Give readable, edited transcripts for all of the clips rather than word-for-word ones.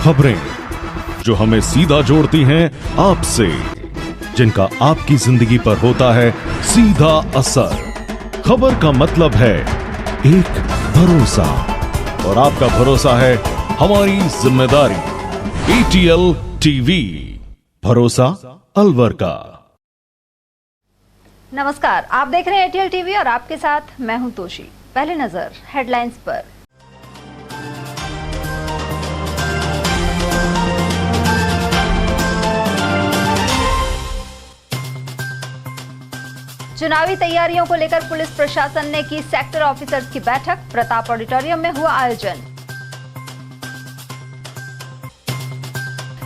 खबरें जो हमें सीधा जोड़ती हैं आपसे, जिनका आपकी जिंदगी पर होता है सीधा असर। खबर का मतलब है एक भरोसा, और आपका भरोसा है हमारी जिम्मेदारी। ATL टीवी, भरोसा अलवर का। नमस्कार, आप देख रहे हैं ATL टीवी और आपके साथ मैं हूं तोशी। पहले नजर हेडलाइंस पर। चुनावी तैयारियों को लेकर पुलिस प्रशासन ने की सेक्टर ऑफिसर्स की बैठक। प्रताप ऑडिटोरियम में हुआ आयोजन।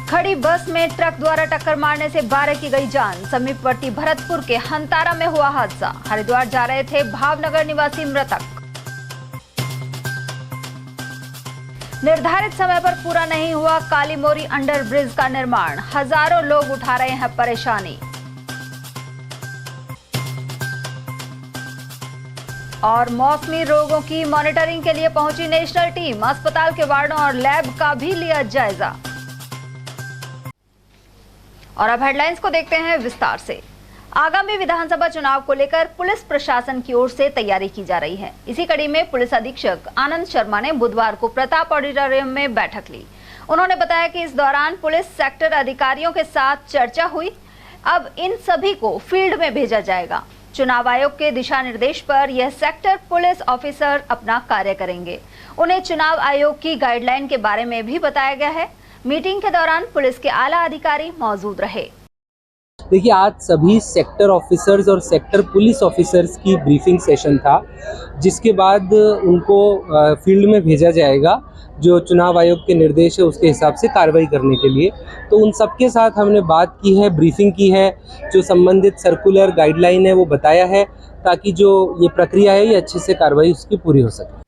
खड़ी बस में ट्रक द्वारा टक्कर मारने से 12 की गई जान। समीपवर्ती भरतपुर के हंतारा में हुआ हादसा। हरिद्वार जा रहे थे भावनगर निवासी मृतक। निर्धारित समय पर पूरा नहीं हुआ कालीमोरी अंडर ब्रिज का निर्माण। हजारों लोग उठा रहे हैं परेशानी। और मौसमी रोगों की मॉनिटरिंग के लिए पहुंची नेशनल टीम। अस्पताल के वार्डों और लैब का भी लिया जायजा। और अब हेडलाइंस को देखते हैं विस्तार से। आगामी विधानसभा चुनाव को लेकर पुलिस प्रशासन की ओर से तैयारी की जा रही है। इसी कड़ी में पुलिस अधीक्षक आनंद शर्मा ने बुधवार को प्रताप ऑडिटोरियम में बैठक ली। उन्होंने बताया कि इस दौरान पुलिस सेक्टर अधिकारियों के साथ चर्चा हुई। अब इन सभी को फील्ड में भेजा जाएगा। चुनाव आयोग के दिशा निर्देश पर यह सेक्टर पुलिस ऑफिसर अपना कार्य करेंगे। उन्हें चुनाव आयोग की गाइडलाइन के बारे में भी बताया गया है। मीटिंग के दौरान पुलिस के आला अधिकारी मौजूद रहे। देखिए, आज सभी सेक्टर ऑफिसर्स और सेक्टर पुलिस ऑफिसर्स की ब्रीफिंग सेशन था, जिसके बाद उनको फील्ड में भेजा जाएगा। जो चुनाव आयोग के निर्देश है उसके हिसाब से कार्रवाई करने के लिए। तो उन सबके साथ हमने बात की है, ब्रीफिंग की है, जो संबंधित सर्कुलर गाइडलाइन है वो बताया है, ताकि जो ये प्रक्रिया है ये अच्छे से कार्रवाई उसकी पूरी हो सके।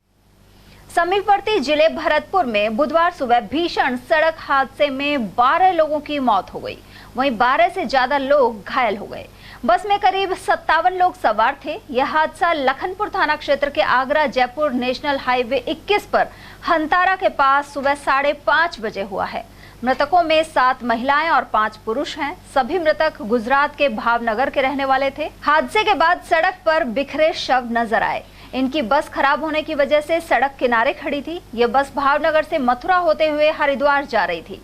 समीपवर्ती जिले भरतपुर में बुधवार सुबह भीषण सड़क हादसे में 12 लोगों की मौत हो गई। वहीं 12 से ज्यादा लोग घायल हो गए। बस में करीब 57 लोग सवार थे। यह हादसा लखनपुर थाना क्षेत्र के आगरा जयपुर नेशनल हाईवे 21 पर हंतारा के पास सुबह 5:30 बजे हुआ है। मृतकों में 7 महिलाएं और 5 पुरुष हैं। सभी मृतक गुजरात के भावनगर के रहने वाले थे। हादसे के बाद सड़क पर बिखरे शव नजर आए। इनकी बस खराब होने की वजह से सड़क किनारे खड़ी थी। ये बस भावनगर से मथुरा होते हुए हरिद्वार जा रही थी।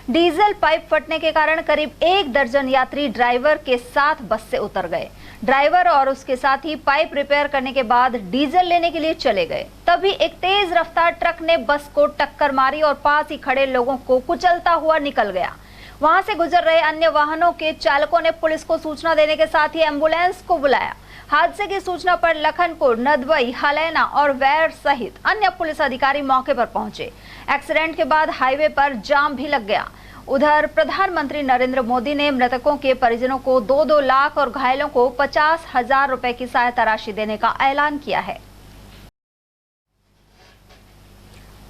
डीजल पाइप फटने के कारण करीब 1 दर्जन यात्री ड्राइवर के साथ बस से उतर गए। ड्राइवर और उसके साथी पाइप रिपेयर करने के बाद डीजल लेने के लिए चले गए। तभी एक तेज रफ्तार ट्रक ने बस को टक्कर मारी और पास ही खड़े लोगों को कुचलता हुआ निकल गया। वहां से गुजर रहे अन्य वाहनों के चालकों ने पुलिस को सूचना देने के साथ ही एम्बुलेंस को बुलाया। हादसे की सूचना पर लखनपुर, नदवई, हलैना और वैर सहित अन्य पुलिस अधिकारी मौके पर पहुंचे। एक्सीडेंट के बाद हाईवे पर जाम भी लग गया। उधर प्रधानमंत्री नरेंद्र मोदी ने मृतकों के परिजनों को 2-2 लाख और घायलों को 50,000 रुपए की सहायता राशि देने का ऐलान किया है।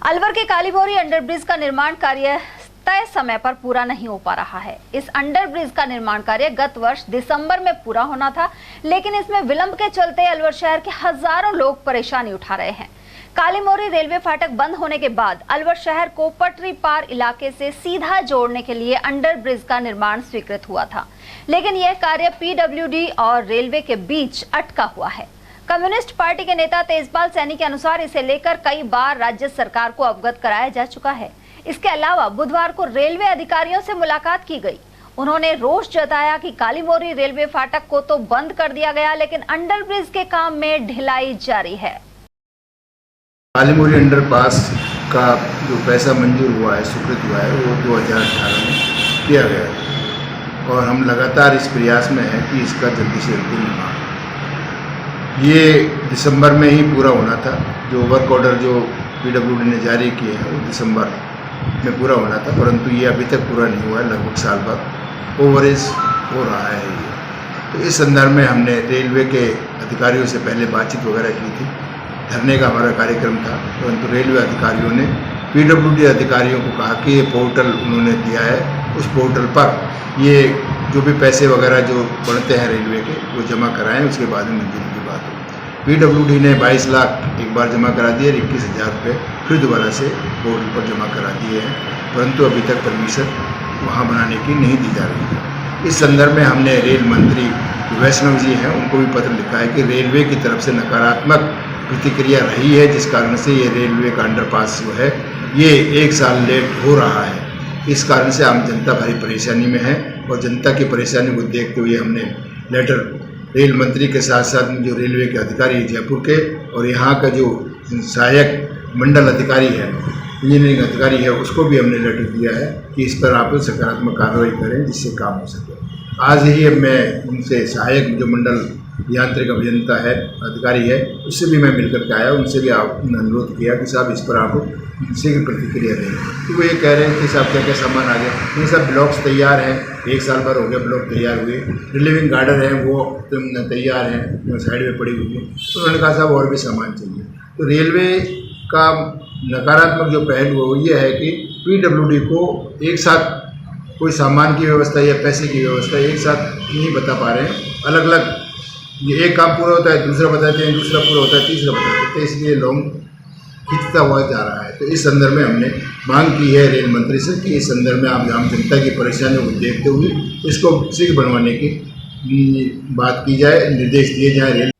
अलवर के कालीमोरी अंडरब्रिज का निर्माण कार्य तय समय पर पूरा नहीं हो पा रहा है। इस अंडरब्रिज का निर्माण कार्य गत वर्ष दिसंबर में पूरा होना था, लेकिन इसमें विलंब के चलते अलवर शहर के हजारों लोग परेशानी उठा रहे हैं। कालीमोरी रेलवे फाटक बंद होने के बाद अलवर शहर को पटरी पार इलाके से सीधा जोड़ने के लिए अंडरब्रिज का निर्माण स्वीकृत हुआ था, लेकिन यह कार्य PWD और रेलवे के बीच अटका हुआ है। कम्युनिस्ट पार्टी के नेता तेजपाल सैनी के अनुसार इसे लेकर कई बार राज्य सरकार को अवगत कराया जा चुका है। इसके अलावा बुधवार को रेलवे अधिकारियों से मुलाकात की गई। उन्होंने रोष जताया कि कालीमोरी रेलवे फाटक को तो बंद कर दिया गया, लेकिन अंडरब्रिज के काम में ढिलाई जारी है। कालीमोरी अंडरपास का जो पैसा मंजूर हुआ है, स्वीकृत हुआ है, वो 2018 में किया गया है और हम लगातार इस प्रयास में हैं कि इसका जल्दी से जल्दी निर्माण। ये दिसंबर में ही पूरा होना था। जो वर्क ऑर्डर जो PWD ने जारी किए हैं वो दिसंबर में पूरा होना था, परंतु ये अभी तक पूरा नहीं हुआ है। लगभग साल बाद ओवरेज हो रहा है ये। तो इस संदर्भ में हमने रेलवे के अधिकारियों से पहले बातचीत वगैरह की थी। धरने का हमारा कार्यक्रम था, परंतु रेलवे अधिकारियों ने PWD अधिकारियों को कहा कि ये पोर्टल उन्होंने दिया है, उस पोर्टल पर ये जो भी पैसे वगैरह जो बढ़ते हैं रेलवे के वो जमा कराएं, उसके बाद में मंजूरी की बात हो। PWD ने 22 लाख एक बार जमा करा दिए और 21,000 रुपये फिर दोबारा से पोर्टल पर जमा करा दिए हैं, परंतु अभी तक परमिशन वहाँ बनाने की नहीं दी जा रही है। इस संदर्भ में हमने रेल मंत्री वैष्णव जी हैं उनको भी पत्र लिखा है कि रेलवे की तरफ से नकारात्मक प्रतिक्रिया रही है, जिस कारण से ये रेलवे का अंडरपास जो है ये 1 साल लेट हो रहा है। इस कारण से आम जनता भारी परेशानी में है और जनता की परेशानी को देखते हुए हमने लेटर रेल मंत्री के साथ साथ जो रेलवे के अधिकारी जयपुर के और यहाँ का जो सहायक मंडल अधिकारी है, इंजीनियरिंग अधिकारी है, उसको भी हमने लेटर दिया है कि इस पर आप सकारात्मक कार्रवाई करें जिससे काम हो सके। आज ही मैं उनसे सहायक जो मंडल यांत्रिक अभियंता है अधिकारी है उससे भी मैं मिलकर के आया, उनसे भी अनुरोध किया कि साहब इस पर आप शीघ्र प्रतिक्रिया दें। तो वो ये कह रहे हैं कि साहब क्या क्या सामान आ गया, नहीं साहब ब्लॉक्स तैयार हैं, 1 साल भर हो गया ब्लॉक तैयार हुए, रिलीविंग गार्डर हैं वो तैयार हैं, साइड में पड़ी हुई है। तो उन्होंने कहा साहब और भी सामान चाहिए। तो रेलवे का नकारात्मक जो पहलू है ये है कि PWD को एक साथ कोई सामान की व्यवस्था या पैसे की व्यवस्था एक साथ नहीं बता पा रहे हैं, अलग अलग ये एक काम पूरा होता है दूसरा बताते हैं, दूसरा पूरा होता है तीसरा बताते हैं, तो इसलिए लॉन्ग खिंचता हुआ जा रहा है। तो इस संदर्भ में हमने मांग की है रेल मंत्री से कि इस संदर्भ में आप आम जनता की परेशानियों को देखते हुए इसको शीघ्र बनवाने की बात की जाए, निर्देश दिए जाए। रेल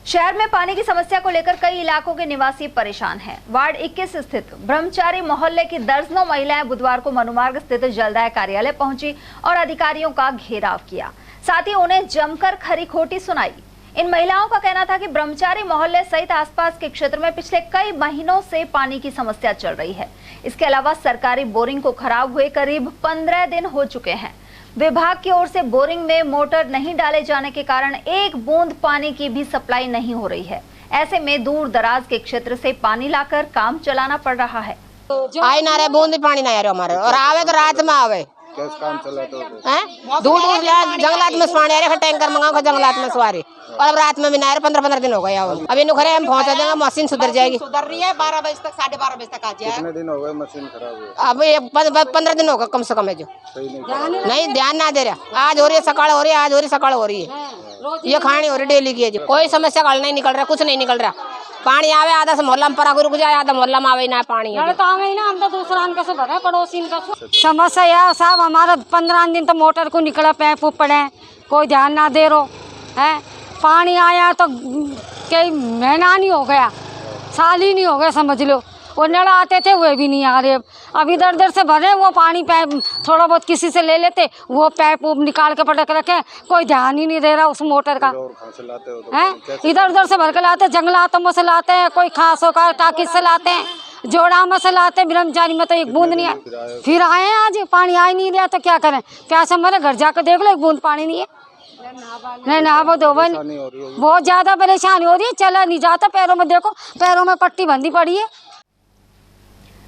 शहर में पानी की समस्या को लेकर कई इलाकों के निवासी परेशान हैं। वार्ड 21 स्थित ब्रह्मचारी मोहल्ले की दर्जनों महिलाएं बुधवार को मनुमार्ग स्थित जलदाय कार्यालय पहुंची और अधिकारियों का घेराव किया, साथ ही उन्हें जमकर खरी खोटी सुनाई। इन महिलाओं का कहना था कि ब्रह्मचारी मोहल्ले सहित आसपास के क्षेत्र में पिछले कई महीनों से पानी की समस्या चल रही है। इसके अलावा सरकारी बोरिंग को खराब हुए करीब 15 दिन हो चुके हैं। विभाग की ओर से बोरिंग में मोटर नहीं डाले जाने के कारण एक बूंद पानी की भी सप्लाई नहीं हो रही है। ऐसे में दूर दराज के क्षेत्र से पानी लाकर काम चलाना पड़ रहा है। आई ना रहे बूंद पानी नहीं आ रहा हमारे, और आवे तो रात में आवे काम चला तो दूर दूर जंगलात में पानी आ रहे, जंगलात में सवारी, और अब रात में भी ना 15 दिन हो गए। अभी नुखरे हम पहुंचा देंगे, मशीन सुधर जाएगी। सुधर रही है 12 बजे तक 12:30 बजे तक आ जाए। कितने दिन हो गए मशीन खराब हुई? अब 15 दिन होगा कम से कम है जो नहीं ध्यान ना दे रहा। आज हो रही है सकाल हो रही है, आज हो रही सकाल हो रही है, ये खानी हो रही डेली की है जो। कोई समस्या हल नहीं निकल रहा, कुछ नहीं निकल रहा। पानी आवे आधा से मोहल्ला में परा रुक जाए, आधा मोहल्ला में आवे ना पानी तो आवे ना। हम तो दूसरा कैसे भरे पड़ोसी का समस्या है साहब। हमारा 15 दिन तो मोटर को निकला पैप पड़े, कोई ध्यान ना दे रो है। पानी आया तो कई महीना नहीं हो गया, साल ही नहीं हो गया समझ लो। वो नल आते थे वो भी नहीं आ रहे। अब इधर उधर से भरे वो पानी पैप थोड़ा बहुत किसी से ले लेते, वो पैप निकाल के पटक रखे, कोई ध्यान ही नहीं दे रहा उस मोटर का है। इधर उधर से भर के लाते, जंगलातों में से लाते हैं, कोई खासों का टाकिस से लाते हैं, जोड़ा में से लाते हैं। ब्रह्मचारी में तो एक बूंद नहीं है। फिर आए हैं आज पानी आ ही नहीं रहा तो क्या करें? प्यासे मरे, घर जाकर देख लो एक बूंद पानी नहीं है। नहीं ना वो दो बहुत ज्यादा परेशानी हो रही है, चला नहीं जाता। पैरों में देखो, पैरों में पट्टी बंधी पड़ी है।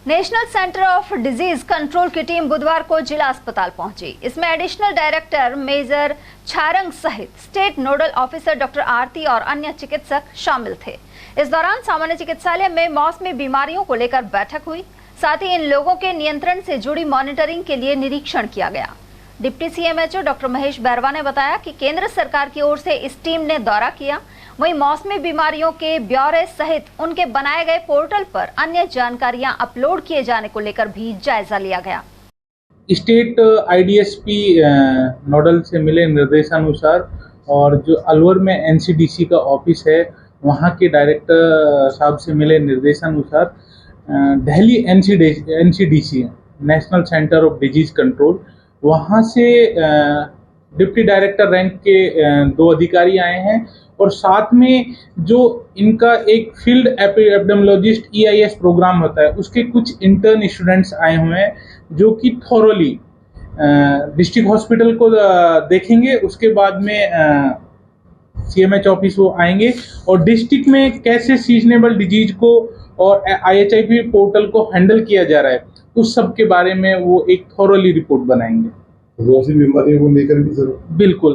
National centre of disease control की टीम बुधवार को जिला अस्पताल पहुंची। इसमें एडिशनल डायरेक्टर मेजर छारंग सहित स्टेट नोडल ऑफिसर डॉक्टर आरती और अन्य चिकित्सक शामिल थे। इस दौरान सामान्य चिकित्सालय में मौसमी बीमारियों को लेकर बैठक हुई, साथ ही इन लोगों के नियंत्रण से जुड़ी मॉनिटरिंग के लिए निरीक्षण किया गया। Deputy CMHO doctor Mahesh Bairwa ने बताया कि केंद्र सरकार की ओर से इस टीम ने दौरा किया, वहीं मौसमी बीमारियों के ब्यौरे सहित उनके बनाए गए पोर्टल पर अन्य जानकारियां अपलोड किए जाने को लेकर भी जायजा लिया गया। स्टेट IDSP नोडल से मिले निर्देशानुसार और जो अलवर में NCDC का ऑफिस है वहाँ के डायरेक्टर साहब से मिले निर्देशानुसार Delhi NCDC national centre of disease control, वहाँ से डिप्टी डायरेक्टर रैंक के 2 अधिकारी आए हैं और साथ में जो इनका एक फील्ड एपिडेमियोलॉजिस्ट EIS प्रोग्राम होता है उसके कुछ इंटर्न स्टूडेंट्स आए हुए हैं जो कि थॉरोली डिस्ट्रिक्ट हॉस्पिटल को देखेंगे। उसके बाद में CMH ऑफिस वो आएंगे और डिस्ट्रिक्ट में कैसे सीजनेबल डिजीज को और IHIP पोर्टल को हैंडल किया जा रहा है उस सब के बारे में वो एक थॉरोली रिपोर्ट बनाएंगे। मौसमी बीमारियों को लेकर भी जरूर बिल्कुल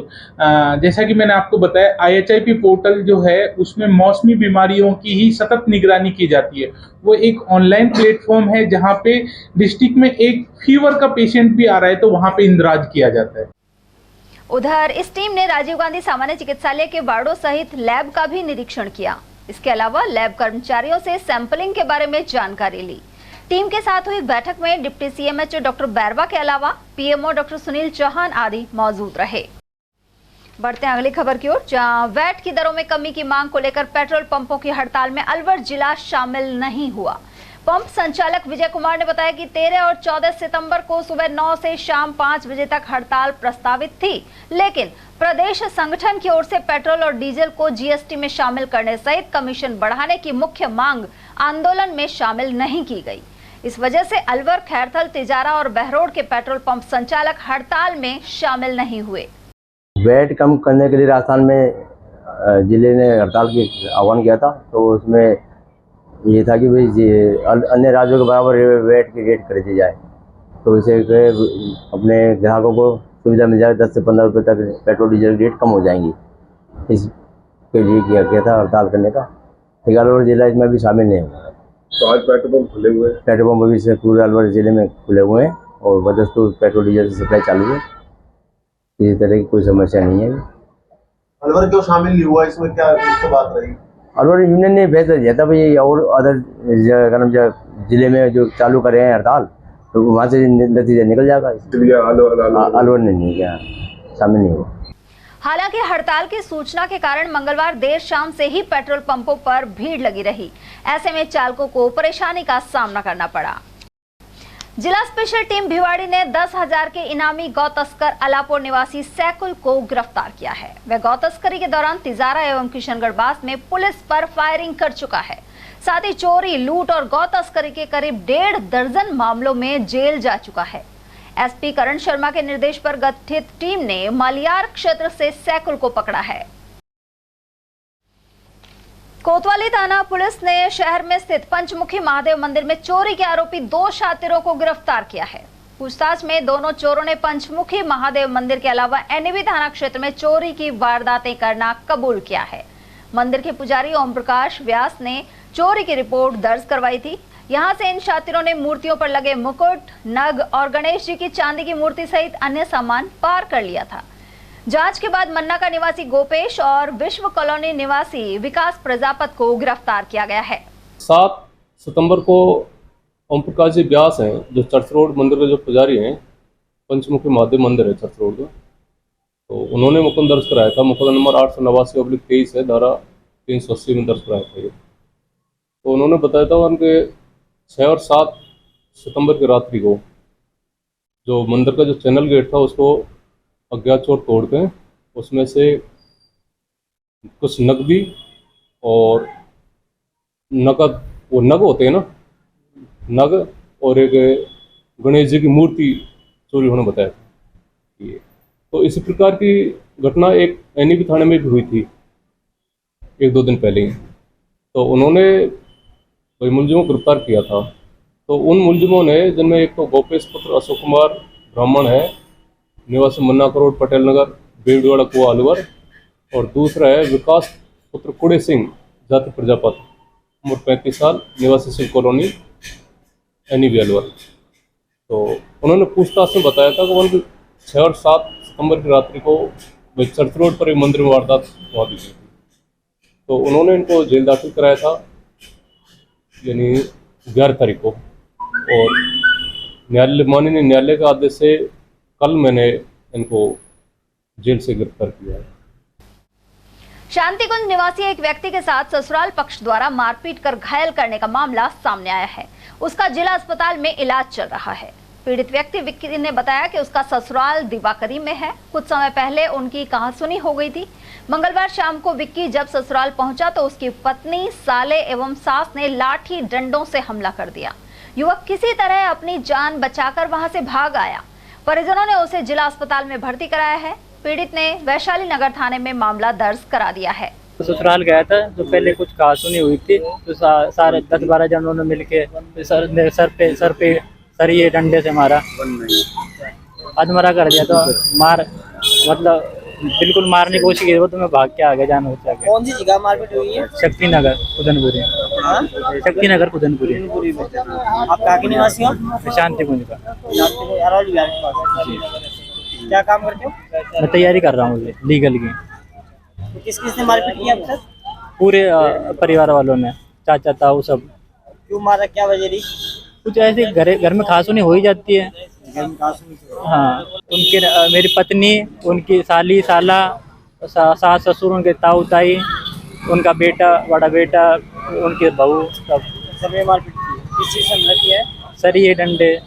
जैसा कि मैंने आपको बताया IHIP पोर्टल जो है उसमें मौसमी बीमारियों की ही सतत निगरानी की जाती है। वो एक ऑनलाइन प्लेटफॉर्म है जहां पे डिस्ट्रिक्ट में एक फीवर का पेशेंट भी आ रहा है तो वहां पे इंदराज किया जाता है। उधर इस टीम ने राजीव गांधी सामान्य चिकित्सालय के वार्डों सहित लैब का भी निरीक्षण किया। इसके अलावा लैब कर्मचारियों से सैंपलिंग के बारे में जानकारी ली। टीम के साथ हुई बैठक में डिप्टी सीएमएचओ डॉक्टर बैरवा के अलावा पीएमओ डॉक्टर सुनील चौहान आदि मौजूद रहे। बढ़ते हैं अगली खबर की ओर, जहां वैट की दरों में कमी की मांग को लेकर पेट्रोल पंपों की हड़ताल में अलवर जिला शामिल नहीं हुआ। पंप संचालक विजय कुमार ने बताया कि 13 और 14 सितंबर को सुबह 9 से शाम 5 बजे तक हड़ताल प्रस्तावित थी, लेकिन प्रदेश संगठन की ओर से पेट्रोल और डीजल को जीएसटी में शामिल करने सहित कमीशन बढ़ाने की मुख्य मांग आंदोलन में शामिल नहीं की गई। इस वजह से अलवर, खैरथल, तिजारा और बहरोड के पेट्रोल पंप संचालक हड़ताल में शामिल नहीं हुए। वैट कम करने के लिए राजस्थान में जिले ने हड़ताल की आह्वान किया था, तो उसमें ये था कि भाई अन्य राज्यों के बराबर वैट की रेट खरीदी जाए, तो इसे अपने ग्राहकों को सुविधा मिल जाए। 10 से 15 रुपये तक पेट्रोल डीजल रेट कम हो जाएंगी, इसके लिए किया गया था हड़ताल करने का। अलवर जिला इसमें भी शामिल नहीं हुआ। तो आज पेट्रोल पंप खुले हुए हैं? पेट्रोल पंप भी से पूरे अलवर जिले में खुले हुए हैं और बदस्तूर पेट्रोल डीजल की सप्लाई चालू है। किसी तरह की कोई समस्या नहीं है। अलवर क्यों शामिल नहीं हुआ इसमें, क्या इससे बात रही? अलवर यूनियन ने फैसला दिया था भाई और अदर जिले में जो चालू कर रहे हैं हड़ताल, तो वहाँ से नतीजा निकल जाएगा। अलवर ने नहीं किया, शामिल नहीं हुआ। हालांकि हड़ताल की सूचना के कारण मंगलवार देर शाम से ही पेट्रोल पंपों पर भीड़ लगी रही। ऐसे में चालकों को परेशानी का सामना करना पड़ा। जिला स्पेशल टीम भिवाड़ी ने 10,000 के इनामी गौ तस्कर अलापुर निवासी सैकुल को गिरफ्तार किया है। वह गौ तस्करी के दौरान तिजारा एवं किशनगढ़ बास में पुलिस पर फायरिंग कर चुका है। साथ ही चोरी, लूट और गौ तस्करी के करीब 1.5 दर्जन मामलों में जेल जा चुका है। एसपी करण शर्मा के निर्देश पर गठित टीम ने मालियार क्षेत्र से सैकुल को पकड़ा है। कोतवाली थाना पुलिस ने शहर में स्थित पंचमुखी महादेव मंदिर में चोरी के आरोपी 2 शातिरों को गिरफ्तार किया है। पूछताछ में दोनों चोरों ने पंचमुखी महादेव मंदिर के अलावा एनबी थाना क्षेत्र में चोरी की वारदातें करना कबूल किया है। मंदिर के पुजारी ओम प्रकाश व्यास ने चोरी की रिपोर्ट दर्ज करवाई थी। यहां से इन शातिरों ने मूर्तियों पर लगे मुकुट, नग और गणेश जी की चांदी की मूर्ति सहित अन्य सामान पार कर लिया था। जांच के बाद मन्ना का निवासी गोपेश और विश्व कॉलोनी निवासी विकास प्रजापत को गिरफ्तार किया गया है। 7 सितंबर को ओम प्रकाश जी व्यास हैं, जो चर्च रोड मंदिर के जो पुजारी हैं, पंचमुखी महादेव मंदिर है चर्च रोड का, तो उन्होंने मुकदमा दर्ज कराया था। मुकदमा नंबर 889/23 है, धारा 380 में दर्ज कराया था। तो उन्होंने बताया था उनके 6 और 7 सितंबर की रात्रि को जो मंदिर का जो चैनल गेट था उसको अज्ञात चोर तोड़ के उसमें से कुछ नकदी और नकद, वो नग होते हैं ना, नग और एक गणेश जी की मूर्ति चोरी होने बताया था। तो इसी प्रकार की घटना एक एनबी थाने में भी हुई थी 1-2 दिन पहले ही। तो उन्होंने वही मुलजिमों को गिरफ्तार किया था। तो उन मुलजिमों ने, जिनमें एक तो गोपेश पुत्र अशोक कुमार ब्राह्मण है, निवासी मन्ना करोड़ पटेल नगर, बेवड़ीवाड़ा कुआ अलवर, और दूसरा है विकास पुत्र कुड़े सिंह जाति प्रजापत, उम्र 35 साल, निवासी शिव कॉलोनी एनबी अलवर। तो उन्होंने पूछताछ में बताया था कि उनकी 6 और 7 सितंबर की रात्रि को चर्च रोड पर एक मंदिर में वारदात हुआ थी। तो उन्होंने इनको जेल दाखिल कराया था, यानी 11 तारीख को, और माननीय न्यायालय के आदेश से कल मैंने इनको जेल से गिरफ्तार किया है। शांतिकुंज निवासी एक व्यक्ति के साथ ससुराल पक्ष द्वारा मारपीट कर घायल करने का मामला सामने आया है। उसका जिला अस्पताल में इलाज चल रहा है। पीड़ित व्यक्ति विक्की ने बताया कि उसका ससुराल दिवाकरी में है। कुछ समय पहले उनकी कहासुनी हो गई थी। मंगलवार शाम को विक्की जब ससुराल पहुंचा तो उसकी पत्नी, साले एवं सास ने लाठी डंडों से हमला कर दिया। युवक किसी तरह अपनी जान बचाकर वहां से भाग आया। परिजनों ने उसे जिला अस्पताल में भर्ती कराया है। पीड़ित ने वैशाली नगर थाने में मामला दर्ज करा दिया है। ससुराल गया था तो पहले कुछ कहासुनी हुई थी, तो सारे 10-12 जनों ने मिलके सर पे सरिये डंडे से मारा, अधमरा कर दिया। तो मतलब बिल्कुल मारने की कोशिश की, वो तो मैं भाग के आ गया जान होता है। कौन सी जगह मारपीट हुई है? शक्ति नगर कुदनपुरी। शक्ति नगर कुदनपुरी। आप कहाँ के निवासी हो? शांति कुंज का। क्या काम करते हो? मैं तैयारी कर रहा हूँ लीगल की। तो किस किस ने मारपीट की अब तक? पूरे परिवार वालों ने, चाचा ताऊ सब। क्यों मारा, क्या वजह रही? कुछ ऐसे घर में खासुनी हो ही जाती है। हाँ, उनके मेरी पत्नी, उनकी साली साला, सास ससुर, उनके ताऊ ताई, उनका बेटा, बड़ा बेटा, उनके बहू, सब मारपीट की। किस चीज से हमला किया है? सरिये डंडे।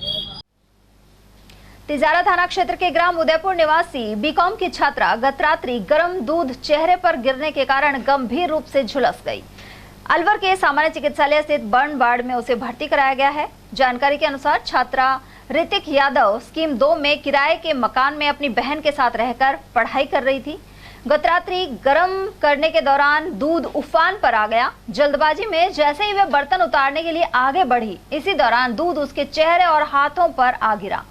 तिजारा थाना क्षेत्र के ग्राम उदयपुर निवासी बीकॉम की छात्रा गत रात्रि गर्म दूध चेहरे पर गिरने के कारण गंभीर रूप से झुलस गई। अलवर के सामान्य चिकित्सालय स्थित बर्न वार्ड में उसे भर्ती कराया गया है। जानकारी के अनुसार छात्रा ऋतिक यादव स्कीम 2 में किराए के मकान में अपनी बहन के साथ रहकर पढ़ाई कर रही थी। गत रात्रि गर्म करने के दौरान दूध उफान पर आ गया। जल्दबाजी में जैसे ही वह बर्तन उतारने के लिए आगे बढ़ी, इसी दौरान दूध उसके चेहरे और हाथों पर आ गिरा।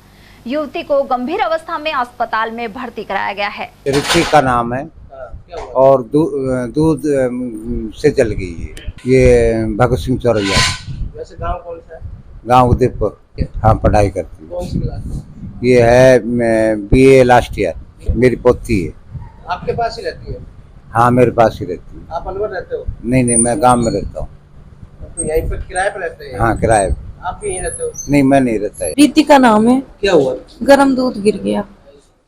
युवती को गंभीर अवस्था में अस्पताल में भर्ती कराया गया है। ऋतिक का नाम है और दूध से जल गई है। ये भगत सिंह चौरैया। वैसे गांव कौन सा है? गांव उदयपुर। हाँ, पढ़ाई करती है। कौन सी क्लास? ये है BA लास्ट ईयर। मेरी पोती है। आपके पास ही रहती है? हाँ, मेरे पास ही रहती है। आप अलवर रहते हो? नहीं, मैं गांव में रहता हूँ। तो यहीं पर किराए पर रहते हैं? हाँ, किराए। आप भी यहीं रहते हो? नहीं, मैं नहीं रहता है। प्रीति का नाम है। क्या हुआ? गरम दूध गिर गया।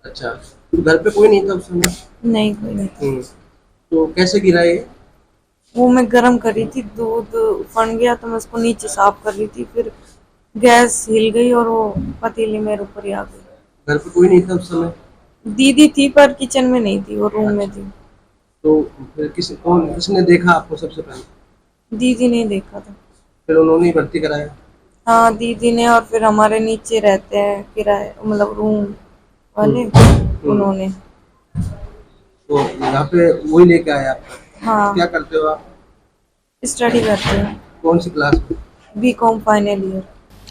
अच्छा, तो घर पे कोई नहीं था उस समय? नहीं, कोई नहीं। तो कैसे गिरा ये? वो मैं गरम कर रही थी, दूध फन गया तो मैं उसको नीचे साफ कर रही थी, फिर गैस हिल गई और वो पतीली मेरे ऊपर ही आ गई। घर पे कोई नहीं था उस समय? दीदी थी पर किचन में नहीं थी, वो रूम में थी। तो फिर किसने देखा आपको सबसे पहले? दीदी ने देखा था। फिर उन्होंने भर्ती कराया? हाँ, दीदी ने, और फिर हमारे नीचे रहते हैं किराए, मतलब रूम वाले, उन्होंने। तो यहाँ पे वही लेके आया आप? हाँ। क्या करते हो आप? स्टडी करते हैं। कौन सी क्लास में? BCom final year.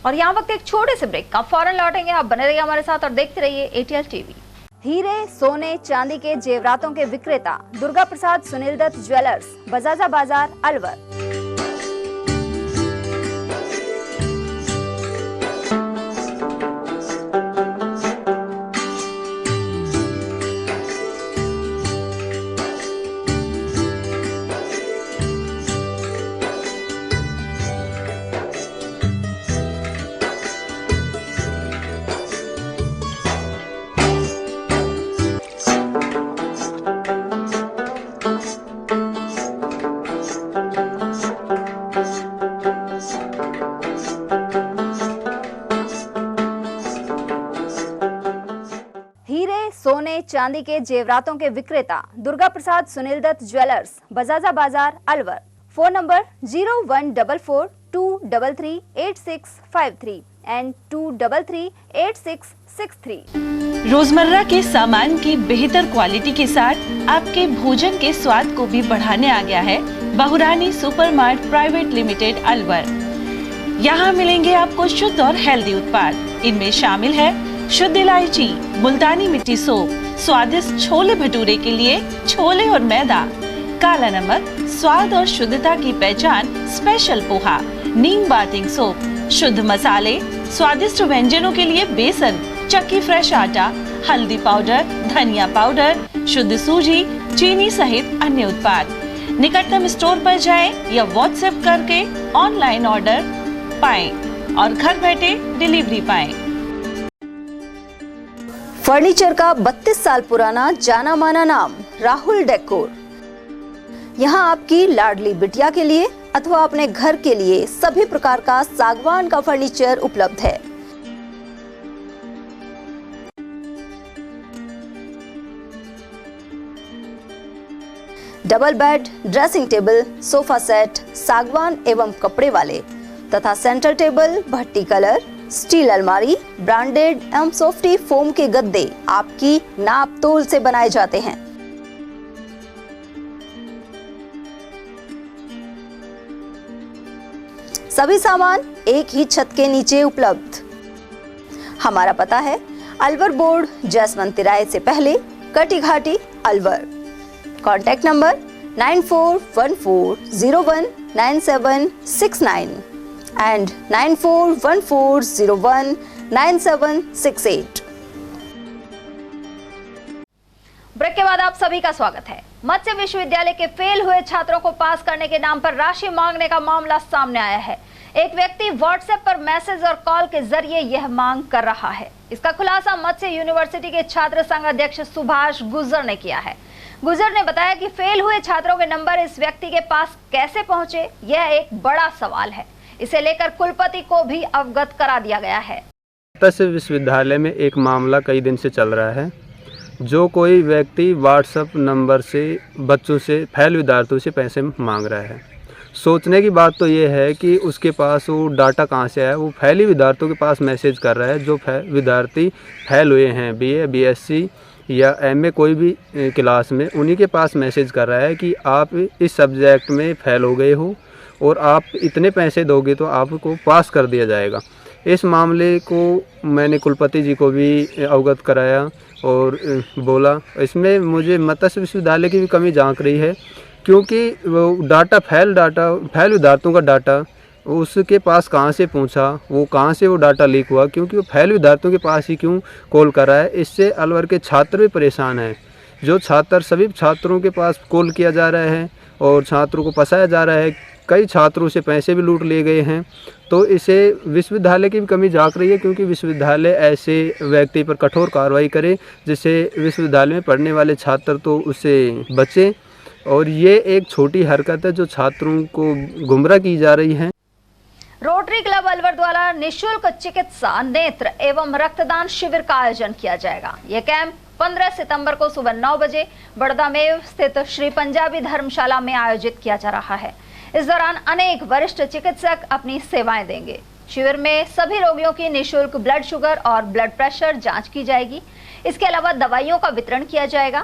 और यहाँ वक्त एक छोटे से ब्रेक का, फौरन लौटेंगे। आप बने रहिए हमारे साथ और देखते रहिए ATL TV। हीरे, सोने, चांदी के जेवरातों के विक्रेता दुर्गा प्रसाद सुनील दत्त ज्वेलर्स, बजाजा बाजार, अलवर। सोने चांदी के जेवरातों के विक्रेता दुर्गा प्रसाद सुनील दत्त ज्वेलर्स, बजाजा बाजार, अलवर। Phone number 0144233863 and 2338663। रोजमर्रा के सामान की बेहतर क्वालिटी के साथ आपके भोजन के स्वाद को भी बढ़ाने आ गया है बहुरानी सुपरमार्ट प्राइवेट लिमिटेड, अलवर। यहाँ मिलेंगे आपको शुद्ध और हेल्दी उत्पाद। इनमें शामिल है शुद्ध इलायची, मुल्तानी मिट्टी सोप, स्वादिष्ट छोले भटूरे के लिए छोले और मैदा, काला नमक, स्वाद और शुद्धता की पहचान स्पेशल पोहा, नीम बाथिंग सोप, शुद्ध मसाले, स्वादिष्ट व्यंजनों के लिए बेसन, चक्की फ्रेश आटा, हल्दी पाउडर, धनिया पाउडर, शुद्ध सूजी, चीनी सहित अन्य उत्पाद। निकटतम स्टोर पर जाएं या व्हाट्सएप करके ऑनलाइन ऑर्डर पाएं और घर बैठे डिलीवरी पाएं। फर्नीचर का 32 साल पुराना जाना माना नाम राहुल डेकोर। यहाँ आपकी लाडली बिटिया के लिए अथवा अपने घर के लिए सभी प्रकार का सागवान का फर्नीचर उपलब्ध है। Double bed, dressing table, sofa set सागवान एवं कपड़े वाले तथा सेंटर टेबल, भट्टी कलर, स्टील अलमारी, ब्रांडेड एवं सॉफ्टी फोम के गद्दे आपकी नाप तोल से बनाए जाते हैं। सभी सामान एक ही छत के नीचे उपलब्ध। हमारा पता है अलवर बोर्ड, जैसवंत तिराहे से पहले, Kati Ghati, Alwar. Contact number 9414019769 and 9414019768। Break के बाद आप सभी का स्वागत है। मत्स्य विश्वविद्यालय के फेल हुए छात्रों को पास करने के नाम पर राशि मांगने का मामला सामने आया है। एक व्यक्ति व्हाट्सएप पर मैसेज और कॉल के जरिए यह मांग कर रहा है। इसका खुलासा मत्स्य यूनिवर्सिटी के छात्र संघ अध्यक्ष सुभाष गुर्जर ने किया है। गुर्जर ने बताया कि फेल हुए छात्रों के नंबर इस व्यक्ति के पास कैसे पहुंचे, यह एक बड़ा सवाल है। इसे लेकर कुलपति को भी अवगत करा दिया गया है। मत्स्य विश्वविद्यालय में एक मामला कई दिन से चल रहा है। जो कोई व्यक्ति व्हाट्सएप नंबर से बच्चों से फेल विद्यार्थियों से पैसे मांग रहा है। सोचने की बात तो ये है कि उसके पास वो डाटा कहाँ से आया। वो फेल विद्यार्थियों के पास मैसेज कर रहा है। जो विद्यार्थी फेल हुए हैं बीए, बीएससी या एमए कोई भी क्लास में, उन्हीं के पास मैसेज कर रहा है कि आप इस सब्जेक्ट में फेल हो गए हो और आप इतने पैसे दोगे तो आपको पास कर दिया जाएगा। इस मामले को मैंने कुलपति जी को भी अवगत कराया और बोला इसमें मुझे मत्स्य विश्वविद्यालय की भी कमी झांक रही है, क्योंकि वो फेल विद्यार्थियों का डाटा उसके पास कहाँ से पहुँचा, वो कहाँ से वो डाटा लीक हुआ, क्योंकि वो फेल विद्यार्थियों के पास ही क्यों कॉल कर रहा है। इससे अलवर के छात्र भी परेशान हैं। जो छात्र सभी छात्रों के पास कॉल किया जा रहा है और छात्रों को फंसाया जा रहा है। कई छात्रों से पैसे भी लूट लिए गए हैं। तो इसे विश्वविद्यालय की भी कमी झांक रही है, क्योंकि विश्वविद्यालय ऐसे व्यक्ति पर कठोर कार्रवाई करे जिससे विश्वविद्यालय में पढ़ने वाले छात्र तो उससे बचें। और ये एक छोटी हरकत है जो छात्रों को गुमराह की जा रही है। रोटरी क्लब अलवर द्वारा निःशुल्क चिकित्सा, नेत्र एवं रक्तदान शिविर का आयोजन किया जाएगा। यह कैंप 15 सितंबर को सुबह 9 बजे बड़ौदा में स्थित श्री पंजाबी धर्मशाला में आयोजित किया जा रहा है। इस दौरान अनेक वरिष्ठ चिकित्सक अपनी सेवाएं देंगे। शिविर में सभी रोगियों की निःशुल्क ब्लड शुगर और ब्लड प्रेशर जांच की जाएगी। इसके अलावा दवाइयों का वितरण किया जाएगा।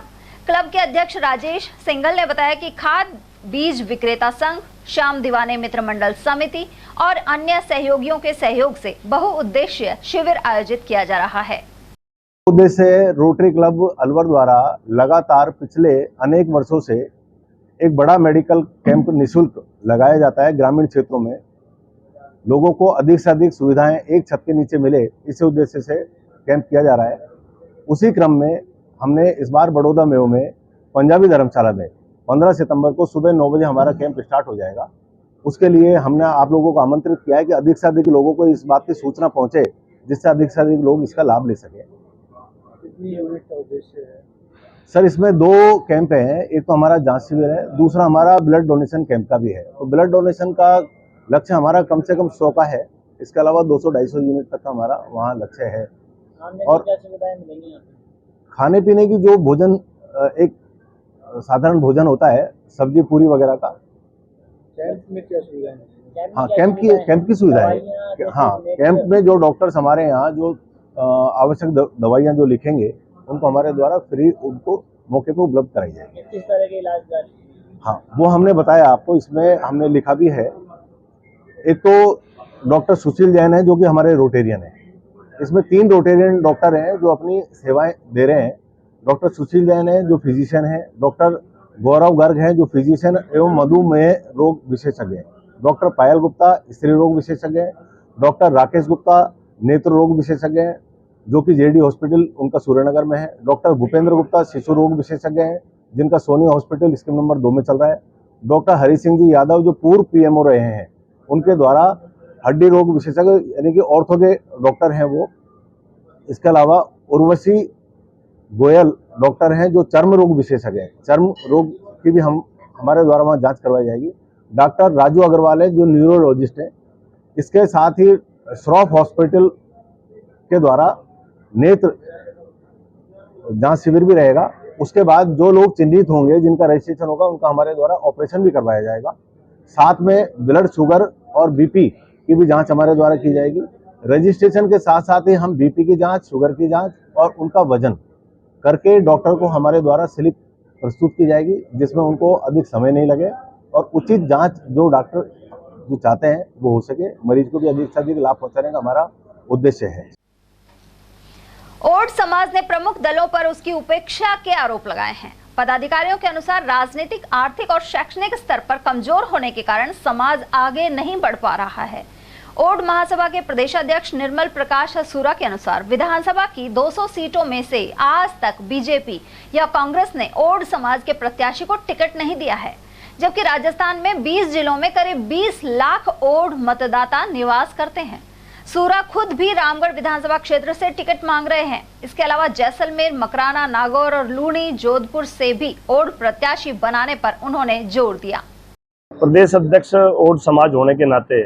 क्लब के अध्यक्ष राजेश सिंघल ने बताया कि खाद बीज विक्रेता संघ, श्याम दीवाने मित्र मंडल समिति और अन्य सहयोगियों के सहयोग से बहुउद्देशीय शिविर आयोजित किया जा रहा है। उद्देश्य रोटरी क्लब अलवर द्वारा लगातार पिछले अनेक वर्षों से एक बड़ा मेडिकल कैंप निःशुल्क लगाया जाता है। ग्रामीण क्षेत्रों में लोगों को अधिक से अधिक सुविधाएं एक छत के नीचे मिले, इस उद्देश्य से कैंप किया जा रहा है। उसी क्रम में हमने इस बार बड़ौदा में पंजाबी धर्मशाला में 15 सितंबर को सुबह 9 बजे हमारा कैंप स्टार्ट हो जाएगा। उसके लिए हमने आप लोगों को आमंत्रित किया है कि अधिक से अधिक लोगों को इस बात की सूचना पहुंचे, जिससे अधिक से अधिक लोग इसका लाभ ले सकें। कितनी यूनिट का उद्देश्य है सर? इसमें 2 कैंप हैं। एक तो हमारा जांच शिविर है, दूसरा हमारा ब्लड डोनेशन कैंप का भी है। तो ब्लड डोनेशन का लक्ष्य हमारा कम से कम 100 का है। इसके अलावा 200-250 यूनिट तक का हमारा वहाँ लक्ष्य है। और क्या सुविधाएं मिलेंगी यहाँ पे? खाने पीने की जो भोजन, एक साधारण भोजन होता है, सब्जी पूरी वगैरह का। कैंप में क्या सुविधाएं? हाँ, कैंप की सुविधा है। हाँ, कैंप में जो डॉक्टर्स हमारे यहाँ जो आवश्यक दवाइयाँ जो लिखेंगे उनको हमारे द्वारा फ्री उनको मौके पर उपलब्ध कराई जाएगी। किस तरह के इलाज? हाँ, वो हमने बताया आपको। इसमें हमने लिखा भी है। एक तो डॉक्टर सुशील जैन है जो कि हमारे रोटेरियन है। इसमें 3 रोटेरियन डॉक्टर हैं जो अपनी सेवाएं दे रहे हैं। डॉक्टर सुशील जैन है जो फिजिशियन है, डॉक्टर गौरव गर्ग हैं जो फिजिशियन एवं मधुमेह रोग विशेषज्ञ हैं, डॉक्टर पायल गुप्ता स्त्री रोग विशेषज्ञ हैं, डॉक्टर राकेश गुप्ता नेत्र रोग विशेषज्ञ हैं जो कि जेडी हॉस्पिटल उनका सूर्यनगर में है, डॉक्टर भूपेंद्र गुप्ता शिशु रोग विशेषज्ञ हैं जिनका सोनी हॉस्पिटल स्कीम नंबर 2 में चल रहा है, डॉक्टर हरि सिंह जी यादव जो पूर्व पीएमओ रहे हैं, उनके द्वारा हड्डी रोग विशेषज्ञ यानी कि ऑर्थो के डॉक्टर हैं वो। इसके अलावा उर्वशी गोयल डॉक्टर हैं जो चर्म रोग विशेषज्ञ हैं। चर्म रोग की भी हमारे द्वारा वहाँ जांच करवाई जाएगी। डॉक्टर राजू अग्रवाल है जो न्यूरोलॉजिस्ट हैं। इसके साथ ही श्रॉफ हॉस्पिटल के द्वारा नेत्र जांच शिविर भी रहेगा। उसके बाद जो लोग चिन्हित होंगे जिनका रजिस्ट्रेशन होगा उनका हमारे द्वारा ऑपरेशन भी करवाया जाएगा। साथ में ब्लड शुगर और बीपी की भी जांच हमारे द्वारा की जाएगी। रजिस्ट्रेशन के साथ साथ ही हम बीपी की जांच, शुगर की जांच और उनका वजन करके डॉक्टर को हमारे द्वारा स्लिप प्रस्तुत की जाएगी, जिसमें उनको अधिक समय नहीं लगे और उचित जांच जो डॉक्टर जो चाहते हैं वो हो सके। मरीज को भी अधिक से अधिक लाभ पहुंचाने का हमारा उद्देश्य है। ओड समाज ने प्रमुख दलों पर उसकी उपेक्षा के आरोप लगाए हैं। पदाधिकारियों के अनुसार राजनीतिक, आर्थिक और शैक्षणिक स्तर पर कमजोर होने के कारण समाज आगे नहीं बढ़ पा रहा है। ओड महासभा के प्रदेशाध्यक्ष निर्मल प्रकाश सूरा के अनुसार विधानसभा की 200 सीटों में से आज तक बीजेपी या कांग्रेस ने ओड समाज के प्रत्याशी को टिकट नहीं दिया है, जबकि राजस्थान में 20 जिलों में करीब 20 लाख ओड मतदाता निवास करते हैं। सूरा खुद भी रामगढ़ विधानसभा क्षेत्र से टिकट मांग रहे हैं। इसके अलावा जैसलमेर, मकराना, नागौर और लूणी, जोधपुर से भी ओड प्रत्याशी बनाने पर उन्होंने जोर दिया। प्रदेश अध्यक्ष ओड समाज होने के नाते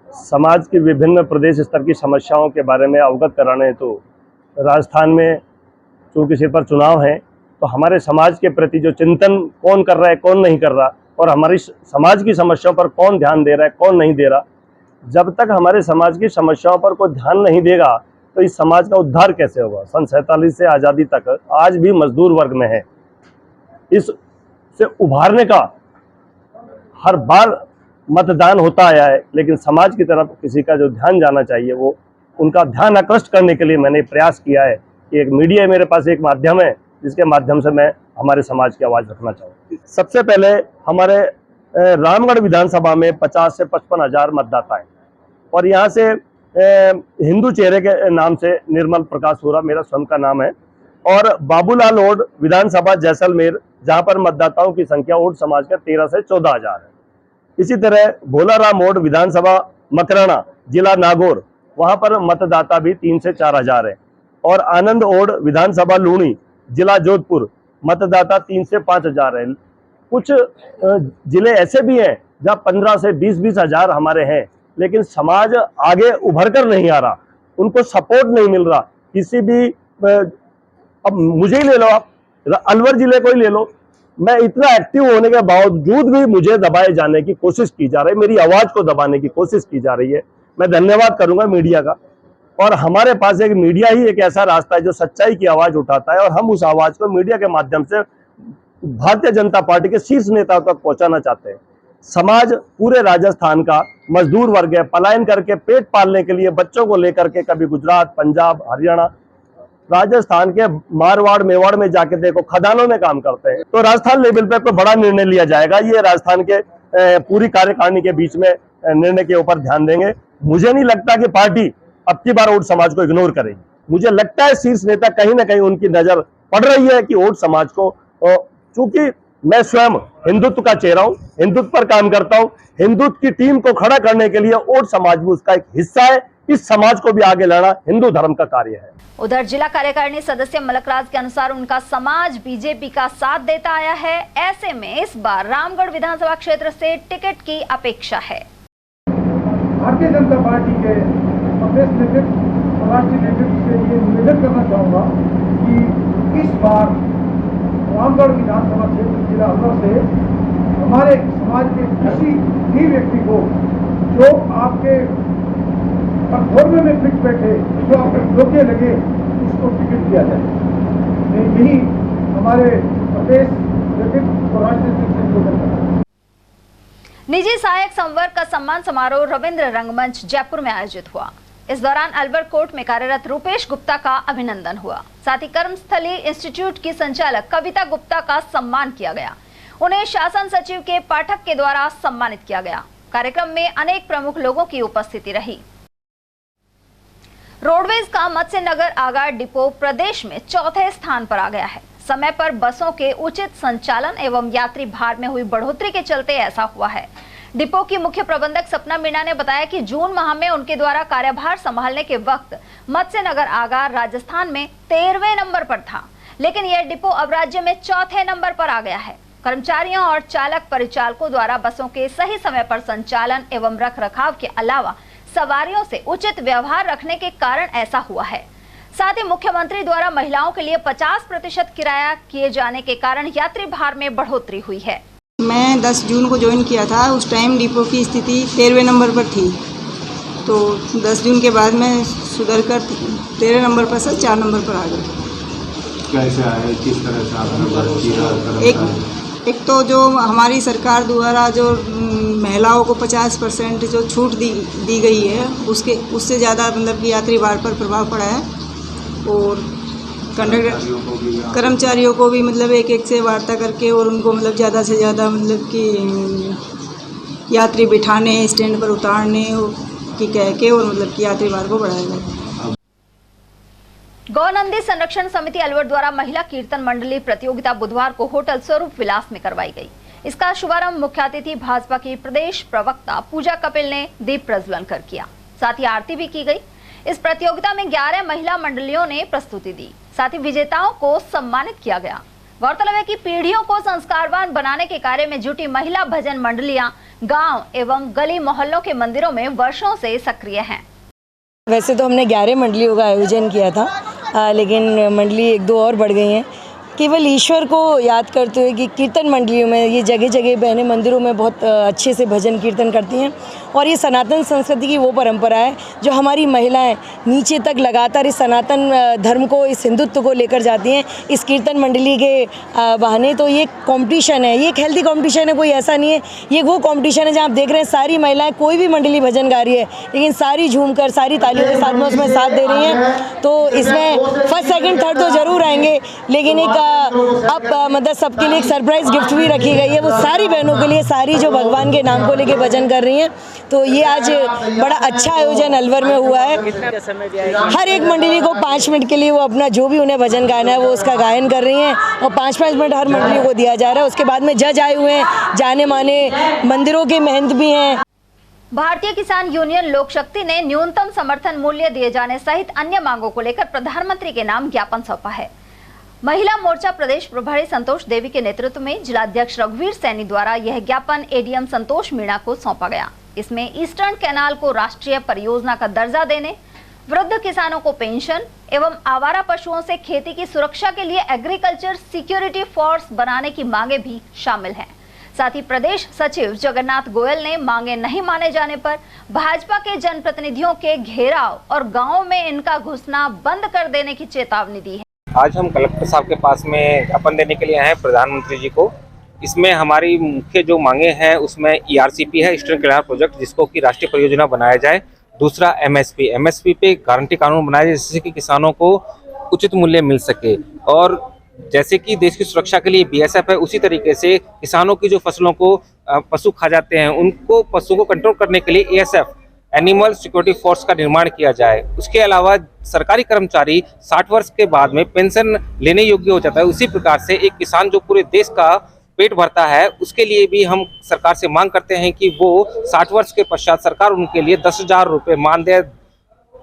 समाज की विभिन्न प्रदेश स्तर की समस्याओं के बारे में अवगत कराने हेतु राजस्थान में चूँकि सिर पर चुनाव है, तो हमारे समाज के प्रति जो चिंतन कौन कर रहा है, कौन नहीं कर रहा, और हमारी समाज की समस्याओं पर कौन ध्यान दे रहा है, कौन नहीं दे रहा, जब तक हमारे समाज की समस्याओं पर कोई ध्यान नहीं देगा तो इस समाज का उद्धार कैसे होगा। सन 47 से आज़ादी तक आज भी मजदूर वर्ग में है। इससे उभारने का हर बार मतदान होता आया है, लेकिन समाज की तरफ किसी का जो ध्यान जाना चाहिए, वो उनका ध्यान आकृष्ट करने के लिए मैंने प्रयास किया है कि एक मीडिया मेरे पास एक माध्यम है जिसके माध्यम से मैं हमारे समाज की आवाज़ रखना चाहूँ। सबसे पहले हमारे रामगढ़ विधानसभा में 50 से 55 हज़ार मतदाता हैं और यहाँ से हिंदू चेहरे के नाम से निर्मल प्रकाश सूरा मेरा स्वयं का नाम है, और बाबूलाल ओड विधानसभा जैसलमेर, जहाँ पर मतदाताओं की संख्या ओड समाज का 13 से 14 हज़ार है। इसी तरह भोलाराम ओड विधानसभा मकराना, जिला नागौर, वहाँ पर मतदाता भी 3 से 4 हज़ार है, और आनंद ओड विधानसभा लूणी, जिला जोधपुर, मतदाता 3 से 5 हज़ार है। कुछ जिले ऐसे भी हैं जहाँ 15 से 20 हज़ार हमारे हैं, लेकिन समाज आगे उभर कर नहीं आ रहा, उनको सपोर्ट नहीं मिल रहा। किसी भी, अब मुझे ही ले लो, आप अलवर जिले को ही ले लो, मैं इतना एक्टिव होने के बावजूद भी मुझे दबाए जाने की कोशिश की जा रही है, मेरी आवाज़ को दबाने की कोशिश की जा रही है। मैं धन्यवाद करूंगा मीडिया का, और हमारे पास एक मीडिया ही एक ऐसा रास्ता है जो सच्चाई की आवाज़ उठाता है, और हम उस आवाज़ को मीडिया के माध्यम से भारतीय जनता पार्टी के शीर्ष नेताओं तक पहुंचाना चाहते हैं। समाज पूरे राजस्थान का मजदूर वर्ग है, पलायन करके पेट पालने के लिए बच्चों को लेकर के कभी गुजरात, पंजाब, हरियाणा, राजस्थान के मारवाड़, मेवाड़ में जाके देखो, खदानों में काम करते हैं। तो राजस्थान लेवल पे कोई बड़ा निर्णय लिया जाएगा, ये राजस्थान के पूरी कार्यकारिणी के बीच में निर्णय के ऊपर ध्यान देंगे। मुझे नहीं लगता कि पार्टी अब की बार ओड समाज को इग्नोर करेगी। मुझे लगता है शीर्ष नेता कहीं ना कहीं उनकी नजर पड़ रही है कि ओड समाज को, चूंकि मैं स्वयं हिंदुत्व का चेहरा हूं, हिंदुत्व पर काम करता हूं, हिंदुत्व की टीम को खड़ा करने के लिए ओड समाज भी उसका एक हिस्सा है। इस समाज को भी आगे लाना हिंदू धर्म का कार्य है। उधर जिला कार्यकारिणी सदस्य मलकराज के अनुसार उनका समाज बीजेपी का साथ देता आया है, ऐसे में इस बार रामगढ़ विधानसभा क्षेत्र से टिकट की अपेक्षा है। भारतीय जनता पार्टी के प्रदेश नेतृत्व, राष्ट्रीय नेतृत्व से ये निवेदन करना चाहूँगा कि इस बार रामगढ़ विधानसभा क्षेत्र जिला अलवर से हमारे समाज के किसी भी व्यक्ति को जो आपके कठोरमे में फिट बैठे, जो आपके धोखे लगे, उसको टिकट दिया जाए। यही हमारे प्रदेश नेतृत्व और राष्ट्रीय नेतृत्व से निवेदन करना है। निजी सहायक संवर्ग का सम्मान समारोह रविंद्र रंगमंच जयपुर में आयोजित हुआ। इस दौरान अलवर कोर्ट में कार्यरत रूपेश गुप्ता का अभिनंदन हुआ। साथ ही कर्मस्थली इंस्टीट्यूट की संचालक कविता गुप्ता का सम्मान किया गया। उन्हें शासन सचिव के पाठक के द्वारा सम्मानित किया गया। कार्यक्रम में अनेक प्रमुख लोगों की उपस्थिति रही। रोडवेज का मत्स्य नगर आगार डिपो प्रदेश में चौथे स्थान पर आ गया है। समय पर बसों के उचित संचालन एवं यात्री भार में हुई बढ़ोतरी के चलते ऐसा हुआ है। डिपो की मुख्य प्रबंधक सपना मीणा ने बताया कि जून माह में उनके द्वारा कार्यभार संभालने के वक्त मत्स्य नगर आगार राजस्थान में 13वें नंबर पर था, लेकिन यह डिपो अब राज्य में चौथे नंबर पर आ गया है। कर्मचारियों और चालक परिचालकों द्वारा बसों के सही समय पर संचालन एवं रखरखाव के अलावा सवारियों से उचित व्यवहार रखने के कारण ऐसा हुआ है। साथ ही मुख्यमंत्री द्वारा महिलाओं के लिए 50% किराया किए जाने के कारण यात्री भार में बढ़ोतरी हुई है। मैं 10 जून को ज्वाइन किया था, उस टाइम डिपो की स्थिति 13वें नंबर पर थी, तो 10 जून के बाद मैं सुधर कर 13 नंबर पर से 4 नंबर पर आ गई। कैसे आए, किस तरह से आपने एक तो जो हमारी सरकार द्वारा जो महिलाओं को 50% जो छूट दी गई है, उससे ज़्यादा मतलब कि यात्री भार पर प्रभाव पड़ा है, और कर्मचारियों को भी मतलब एक से वार्ता करके और उनको मतलब ज़्यादा से ज़्यादा मतलब कि यात्री बिठाने, स्टैंड पर उतारने की कह के, और मतलब कि यात्री भार को बढ़ाया गया। गौनंदी संरक्षण समिति अलवर द्वारा महिला कीर्तन मंडली प्रतियोगिता बुधवार को होटल स्वरूप विलास में करवाई गई। इसका शुभारंभ मुख्य अतिथि भाजपा की प्रदेश प्रवक्ता पूजा कपिल ने दीप प्रज्वलन कर किया। साथ ही आरती भी की गई। इस प्रतियोगिता में 11 महिला मंडलियों ने प्रस्तुति दी। साथ ही विजेताओं को सम्मानित किया गया। गौरतलब है कि पीढ़ियों को संस्कारवान बनाने के कार्य में जुटी महिला भजन मंडलियां गांव एवं गली मोहल्लों के मंदिरों में वर्षों से सक्रिय हैं। वैसे तो हमने 11 मंडलियों का आयोजन किया था, लेकिन मंडली 1-2 और बढ़ गई हैं। केवल ईश्वर को याद करते हुए कि कीर्तन मंडलियों में ये जगह जगह बहनें मंदिरों में बहुत अच्छे से भजन कीर्तन करती हैं, और ये सनातन संस्कृति की वो परंपरा है जो हमारी महिलाएं नीचे तक लगातार इस सनातन धर्म को, इस हिंदुत्व को लेकर जाती हैं इस कीर्तन मंडली के बहाने। तो ये कंपटीशन है, ये एक हेल्दी कंपटीशन है, कोई ऐसा नहीं है। ये वो कंपटीशन है जहाँ आप देख रहे हैं सारी महिलाएं, कोई भी मंडली भजन गा रही है लेकिन सारी झूमकर, सारी तालियों के साथ में उसमें साथ दे रही हैं। तो इसमें फर्स्ट, सेकंड, थर्ड तो जरूर आएंगे, लेकिन एक अब मतलब सबके लिए एक सरप्राइज गिफ्ट भी रखी गई है, वो सारी बहनों के लिए, सारी जो भगवान के नाम को लेके भजन कर रही हैं। तो ये आज बड़ा अच्छा आयोजन अलवर में हुआ है। हर एक मंडली को 5 मिनट के लिए वो अपना जो भी उन्हें भजन गाना है वो उसका गायन कर रही हैं, और 5-5 मिनट हर मंडली को दिया जा रहा है। उसके बाद में जज आए हुए हैं, जाने माने मंदिरों के महंत भी हैं। भारतीय किसान यूनियन लोक शक्ति ने न्यूनतम समर्थन मूल्य दिए जाने सहित अन्य मांगों को लेकर प्रधानमंत्री के नाम ज्ञापन सौंपा है। महिला मोर्चा प्रदेश प्रभारी संतोष देवी के नेतृत्व में जिलाध्यक्ष रघुवीर सैनी द्वारा यह ज्ञापन एडीएम संतोष मीणा को सौंपा गया। इसमें ईस्टर्न कैनाल को राष्ट्रीय परियोजना का दर्जा देने, वृद्ध किसानों को पेंशन एवं आवारा पशुओं से खेती की सुरक्षा के लिए एग्रीकल्चर सिक्योरिटी फोर्स बनाने की मांगे भी शामिल हैं। साथ ही प्रदेश सचिव जगन्नाथ गोयल ने मांगे नहीं माने जाने पर भाजपा के जनप्रतिनिधियों के घेराव और गाँव में इनका घुसना बंद कर देने की चेतावनी दी है। आज हम कलेक्टर साहब के पास में ज्ञापन देने के लिए आए हैं प्रधानमंत्री जी को। इसमें हमारी मुख्य जो मांगे हैं उसमें ERCP है, ईस्टर्न कैनाल प्रोजेक्ट, जिसको कि राष्ट्रीय परियोजना बनाया जाए। दूसरा MSP पे गारंटी कानून बनाया जाए जिससे कि किसानों को उचित मूल्य मिल सके, और जैसे कि देश की सुरक्षा के लिए BSF है, उसी तरीके से किसानों की जो फसलों को पशु खा जाते हैं उनको, पशुओं को कंट्रोल करने के लिए ASF एनिमल सिक्योरिटी फोर्स का निर्माण किया जाए। उसके अलावा सरकारी कर्मचारी 60 वर्ष के बाद में पेंशन लेने योग्य हो जाता है। उसी प्रकार से एक किसान जो पूरे देश का पेट भरता है, उसके लिए भी हम सरकार से मांग करते हैं कि वो 60 वर्ष के पश्चात सरकार उनके लिए 10,000 रुपये मानदेय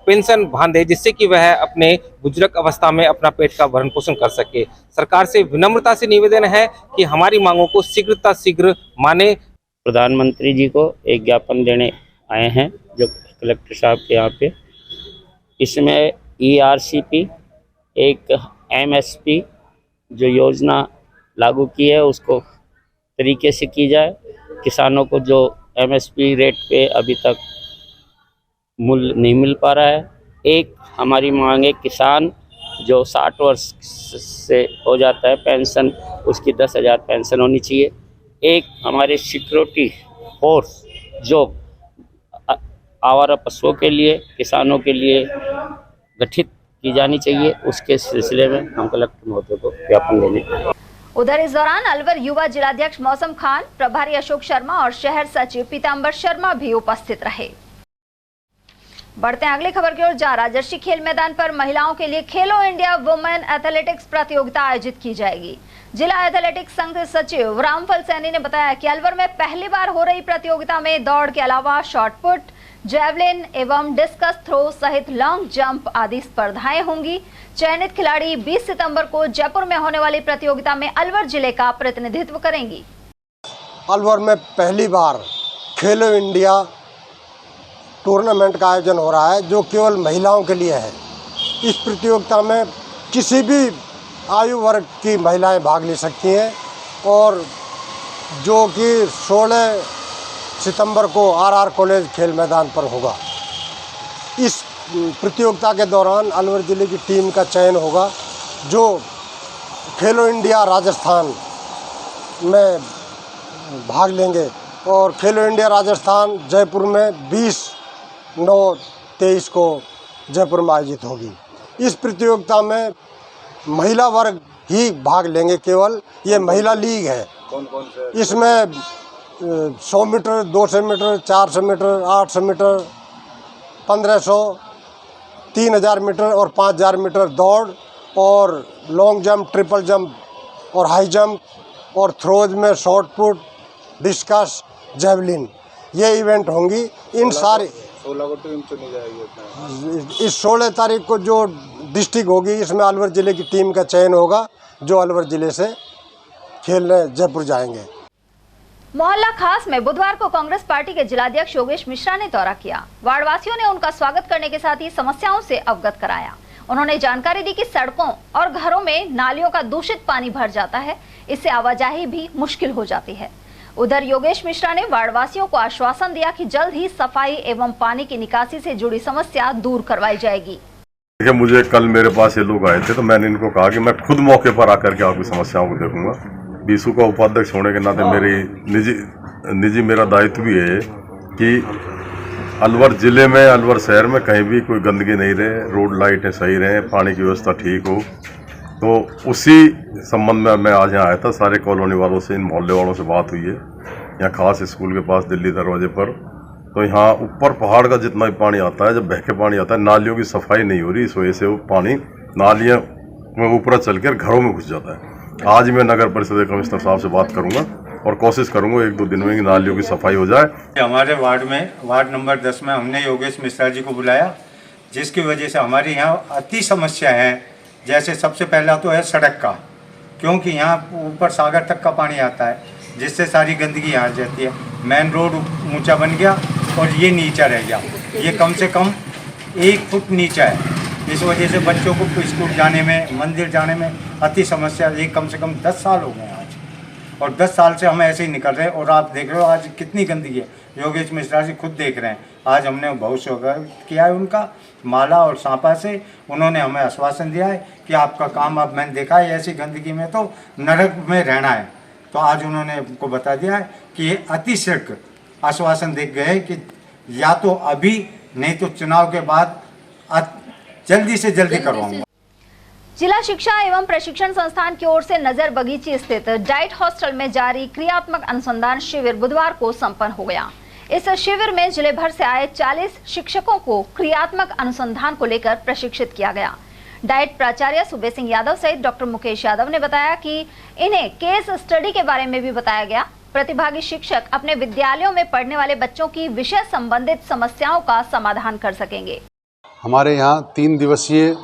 पेंशन बांधे, जिससे कि वह अपने बुजुर्ग अवस्था में अपना पेट का भरण पोषण कर सके। सरकार से विनम्रता से निवेदन है कि हमारी मांगों को शीघ्र माने। प्रधानमंत्री जी को एक ज्ञापन देने आए हैं जो कलेक्टर साहब के यहाँ पे। इसमें ERCP, एक MSP जो योजना लागू की है उसको तरीके से की जाए। किसानों को जो MSP रेट पे अभी तक मूल्य नहीं मिल पा रहा है। एक हमारी मांग है, किसान जो 60 वर्ष से हो जाता है पेंशन, उसकी 10,000 पेंशन होनी चाहिए। एक हमारे सिक्योरिटी फोर्स जो आवारा पशुओं के लिए, किसानों के लिए गठित की जानी चाहिए, उसके सिलसिले में हम कलेक्टर महोदय को ज्ञापन देने। उधर इस दौरान अलवर युवा जिलाध्यक्ष मौसम खान, प्रभारी अशोक शर्मा और शहर सचिव पीताम्बर शर्मा भी उपस्थित रहे। बढ़ते हैं अगली खबर की ओर। जहां राजर्षि खेल मैदान पर महिलाओं के लिए खेलो इंडिया वुमेन एथलेटिक्स प्रतियोगिता आयोजित की जाएगी। जिला एथलेटिक्स संघ सचिव रामफल सैनी ने बताया कि अलवर में पहली बार हो रही प्रतियोगिता में दौड़ के अलावा शॉटपुट, जैवलिन एवं डिस्कस थ्रो सहित लॉन्ग जंप आदि स्पर्धाएं होंगी। चयनित खिलाड़ी 20 सितंबर को जयपुर में होने वाली प्रतियोगिता में अलवर जिले का प्रतिनिधित्व करेंगी। अलवर में पहली बार खेलो इंडिया टूर्नामेंट का आयोजन हो रहा है जो केवल महिलाओं के लिए है। इस प्रतियोगिता में किसी भी आयु वर्ग की महिलाएं भाग ले सकती हैं, और जो कि 16 सितंबर को RR कॉलेज खेल मैदान पर होगा। इस प्रतियोगिता के दौरान अलवर ज़िले की टीम का चयन होगा जो खेलो इंडिया राजस्थान में भाग लेंगे, और खेलो इंडिया राजस्थान जयपुर में 20/9/23 को जयपुर में आयोजित होगी। इस प्रतियोगिता में महिला वर्ग ही भाग लेंगे, केवल ये महिला लीग है। इसमें 100 metre, 200 metre, 400 metre, 800 metre, 1500, 3000 metre और 5000 मीटर दौड़ और लॉन्ग जंप, ट्रिपल जंप और हाई जंप और थ्रोज में शॉर्ट पुट, डिस्कस, जेवलिन, ये इवेंट होंगी। इन सारे 16 को टीम चुनी जाएगी। इस 16 तारीख को जो डिस्ट्रिक्ट होगी इसमें अलवर ज़िले की टीम का चयन होगा जो अलवर ज़िले से खेलने जयपुर जाएंगे। मोहल्ला खास में बुधवार को कांग्रेस पार्टी के जिलाध्यक्ष योगेश मिश्रा ने दौरा किया। वार्डवासियों ने उनका स्वागत करने के साथ ही समस्याओं से अवगत कराया। उन्होंने जानकारी दी कि सड़कों और घरों में नालियों का दूषित पानी भर जाता है, इससे आवाजाही भी मुश्किल हो जाती है। उधर योगेश मिश्रा ने वार्डवासियों को आश्वासन दिया कि जल्द ही सफाई एवं पानी की निकासी से जुड़ी समस्या दूर करवाई जाएगी। देखिए, मुझे कल मेरे पास ये लोग आए थे तो मैंने इनको कहा कि मैं खुद मौके पर आकर के आपकी समस्याओं को देखूंगा। बीसू का उपाध्यक्ष होने के नाते मेरी निजी मेरा दायित्व भी है कि अलवर ज़िले में, अलवर शहर में कहीं भी कोई गंदगी नहीं रहे, रोड लाइटें सही रहें, पानी की व्यवस्था ठीक हो। तो उसी संबंध में मैं आज यहाँ आया था। सारे कॉलोनी वालों से, इन मोहल्ले वालों से बात हुई है। यहाँ खास स्कूल के पास दिल्ली दरवाजे पर तो यहाँ ऊपर पहाड़ का जितना भी पानी आता है, जब बह के पानी आता है, नालियों की सफाई नहीं हो रही, इस वजह से वो पानी नालियाँ में ऊपर चल कर घरों में घुस जाता है। आज मैं नगर परिषद के कमिश्नर साहब से बात करूँगा और कोशिश करूँगा 1-2 दिन में नालियों की सफाई हो जाए। हमारे वार्ड में, वार्ड नंबर 10 में हमने योगेश मिश्रा जी को बुलाया, जिसकी वजह से हमारे यहाँ अति समस्या है। जैसे सबसे पहला तो है सड़क का, क्योंकि यहाँ ऊपर सागर तक का पानी आता है, जिससे सारी गंदगी यहाँ जाती है। मेन रोड ऊंचा बन गया और ये नीचा रह गया, ये कम से कम 1 फुट नीचा है। इस वजह से बच्चों को स्कूल जाने में, मंदिर जाने में अति समस्या। ये कम से कम 10 साल हो गए आज, और 10 साल से हम ऐसे ही निकल रहे हैं। और आप देख रहे हो आज कितनी गंदगी है। योगेश मिश्रा जी खुद देख रहे हैं। आज हमने बहुत स्वागत किया है उनका, माला और सांपा से। उन्होंने हमें आश्वासन दिया है कि आपका काम, अब मैंने देखा है ऐसी गंदगी में तो नरक में रहना है। तो आज उन्होंने हमको बता दिया है कि ये अतिशीघ्र आश्वासन दे गए कि या तो अभी, नहीं तो चुनाव के बाद जल्दी से जल्दी करवाऊंगा। जिला शिक्षा एवं प्रशिक्षण संस्थान की ओर से नजर बगीची स्थित डाइट हॉस्टल में जारी क्रियात्मक अनुसंधान शिविर बुधवार को संपन्न हो गया। इस शिविर में जिले भर से आए 40 शिक्षकों को क्रियात्मक अनुसंधान को लेकर प्रशिक्षित किया गया। डाइट प्राचार्य सुबे सिंह यादव सहित डॉक्टर मुकेश यादव ने बताया कि इन्हें केस स्टडी के बारे में भी बताया गया। प्रतिभागी शिक्षक अपने विद्यालयों में पढ़ने वाले बच्चों की विषय संबंधित समस्याओं का समाधान कर सकेंगे। हमारे यहाँ 3 दिवसीय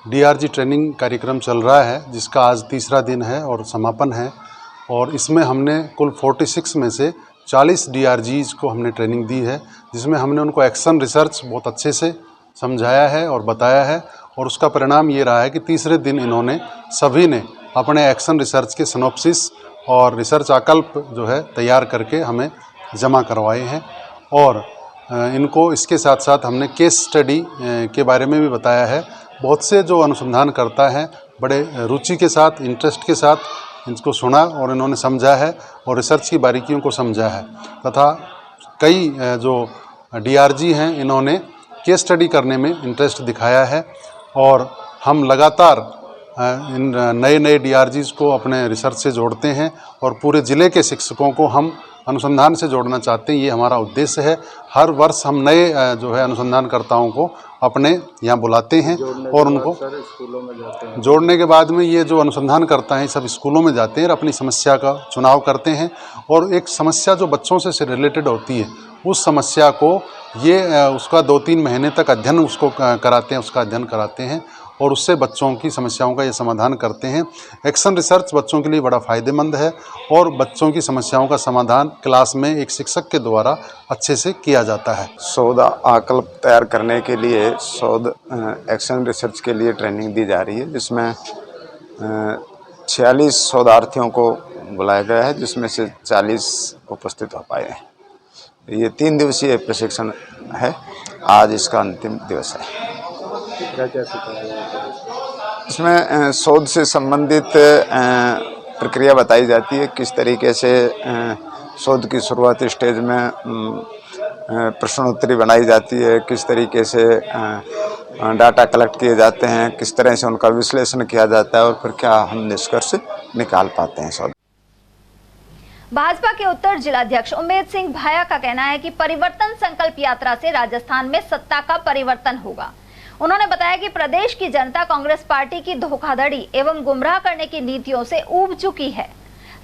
DRG ट्रेनिंग कार्यक्रम चल रहा है, जिसका आज 3रा दिन है और समापन है। और इसमें हमने कुल 46 में से 40 DRGs को हमने ट्रेनिंग दी है, जिसमें हमने उनको एक्शन रिसर्च बहुत अच्छे से समझाया है और बताया है। और उसका परिणाम ये रहा है कि 3रे दिन इन्होंने सभी ने अपने एक्शन रिसर्च के सिनॉप्सिस और रिसर्च आकल्प जो है तैयार करके हमें जमा करवाए हैं। और इनको इसके साथ साथ हमने केस स्टडी के बारे में भी बताया है। बहुत से जो अनुसंधान करता है बड़े रुचि के साथ, इंटरेस्ट के साथ इनको सुना और इन्होंने समझा है और रिसर्च की बारीकियों को समझा है। तथा कई जो DRG हैं इन्होंने केस स्टडी करने में इंटरेस्ट दिखाया है। और हम लगातार इन नए DRGs को अपने रिसर्च से जोड़ते हैं और पूरे ज़िले के शिक्षकों को हम अनुसंधान से जोड़ना चाहते हैं। ये हमारा उद्देश्य है। हर वर्ष हम नए जो है अनुसंधानकर्ताओं को अपने यहाँ बुलाते हैं और उनको स्कूलों में जाते हैं। जोड़ने के बाद में ये जो अनुसंधान करता है सब स्कूलों में जाते हैं और अपनी समस्या का चुनाव करते हैं। और एक समस्या जो बच्चों से रिलेटेड होती है, उस समस्या को ये उसका 2-3 महीने तक अध्ययन उसको कराते हैं, उसका अध्ययन कराते हैं और उससे बच्चों की समस्याओं का ये समाधान करते हैं। एक्शन रिसर्च बच्चों के लिए बड़ा फ़ायदेमंद है और बच्चों की समस्याओं का समाधान क्लास में एक शिक्षक के द्वारा अच्छे से किया जाता है। शोध आकल्प तैयार करने के लिए शोध एक्शन रिसर्च के लिए ट्रेनिंग दी जा रही है, जिसमें 46 शोधार्थियों को बुलाया गया है, जिसमें से 40 उपस्थित हो पाए हैं। ये 3 दिवसीय प्रशिक्षण है, आज इसका अंतिम दिवस है। क्या सिखाया? इसमें शोध से संबंधित प्रक्रिया बताई जाती है, किस तरीके से शोध की शुरुआती स्टेज में प्रश्नोत्तरी बनाई जाती है, किस तरीके से डाटा कलेक्ट किए जाते हैं, किस तरह से उनका विश्लेषण किया जाता है और फिर क्या हम निष्कर्ष निकाल पाते हैं शोध। भाजपा के उत्तर जिलाध्यक्ष उमेद सिंह भाया का कहना है कि परिवर्तन संकल्प यात्रा से राजस्थान में सत्ता का परिवर्तन होगा। उन्होंने बताया कि प्रदेश की जनता कांग्रेस पार्टी की धोखाधड़ी एवं गुमराह करने की नीतियों से ऊब चुकी है।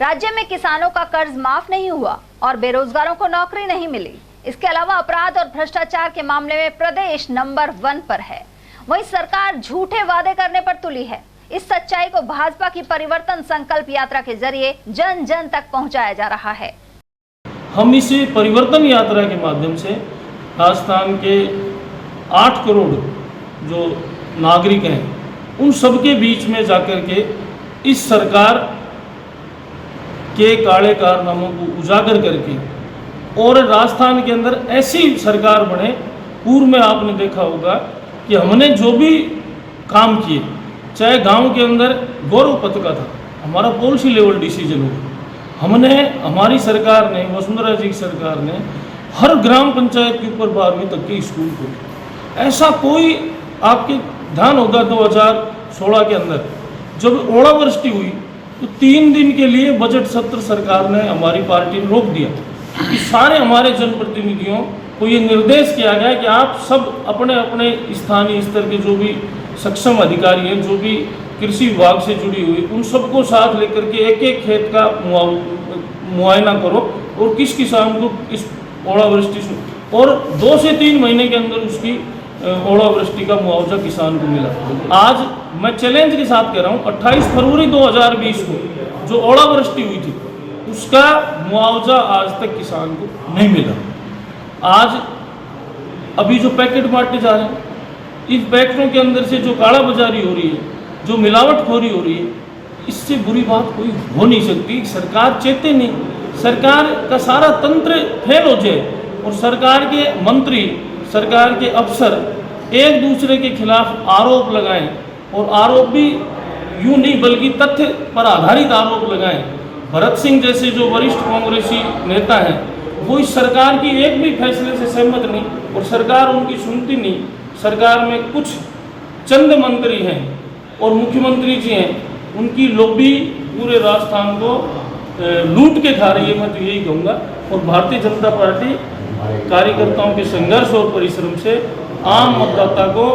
राज्य में किसानों का कर्ज माफ नहीं हुआ और बेरोजगारों को नौकरी नहीं मिली। इसके अलावा अपराध और भ्रष्टाचार के मामले में प्रदेश नंबर 1 पर है। वहीं सरकार झूठे वादे करने पर तुली है। इस सच्चाई को भाजपा की परिवर्तन संकल्प यात्रा के जरिए जन जन तक पहुंचाया जा रहा है। हम इस परिवर्तन यात्रा के माध्यम से राजस्थान के 8 करोड़ जो नागरिक हैं उन सबके बीच में जाकर के इस सरकार के काले कारनामों को उजागर करके और राजस्थान के अंदर ऐसी सरकार बने। पूर्व में आपने देखा होगा कि हमने जो भी काम किए, चाहे गांव के अंदर गौरव पथ का था, हमारा पॉलिसी लेवल डिसीजन हुआ। हमने, हमारी सरकार ने, वसुंधरा जी की सरकार ने हर ग्राम पंचायत के ऊपर 12वीं तक के स्कूल खोले। ऐसा कोई, आपके ध्यान होगा 2016 के अंदर जब ओलावृष्टि हुई तो 3 दिन के लिए बजट सत्र सरकार ने, हमारी पार्टी ने रोक दिया कि सारे हमारे जनप्रतिनिधियों को ये निर्देश किया गया कि आप सब अपने अपने स्थानीय स्तर के जो भी सक्षम अधिकारी हैं, जो भी कृषि विभाग से जुड़ी हुई, उन सबको साथ लेकर के एक एक खेत का मुआयना करो और किस किसान को इस ओलावृष्टि से, और 2 से 3 महीने के अंदर उसकी ओलावृष्टि का मुआवजा किसान को मिला। आज मैं चैलेंज के साथ कह रहा हूँ, 28 फरवरी 2020 को जो ओलावृष्टि हुई थी उसका मुआवजा आज तक किसान को नहीं मिला। आज अभी जो पैकेट बांटे जा रहे हैं, इन पैकेटों के अंदर से जो काला बाजारी हो रही है, जो मिलावटखोरी हो रही है, इससे बुरी बात कोई हो नहीं सकती। सरकार चेते नहीं, सरकार का सारा तंत्र फेल हो जाए और सरकार के मंत्री, सरकार के अफसर एक दूसरे के खिलाफ आरोप लगाएं, और आरोप भी यूं नहीं बल्कि तथ्य पर आधारित आरोप लगाएं। भरत सिंह जैसे जो वरिष्ठ कांग्रेसी नेता हैं वो इस सरकार की एक भी फैसले से सहमत नहीं और सरकार उनकी सुनती नहीं। सरकार में कुछ चंद मंत्री हैं और मुख्यमंत्री जी हैं, उनकी लॉबी पूरे राजस्थान को लूट के खा रही है, मैं तो यही कहूँगा। और भारतीय जनता पार्टी कार्यकर्ताओं के संघर्ष और परिश्रम से आम मतदाता को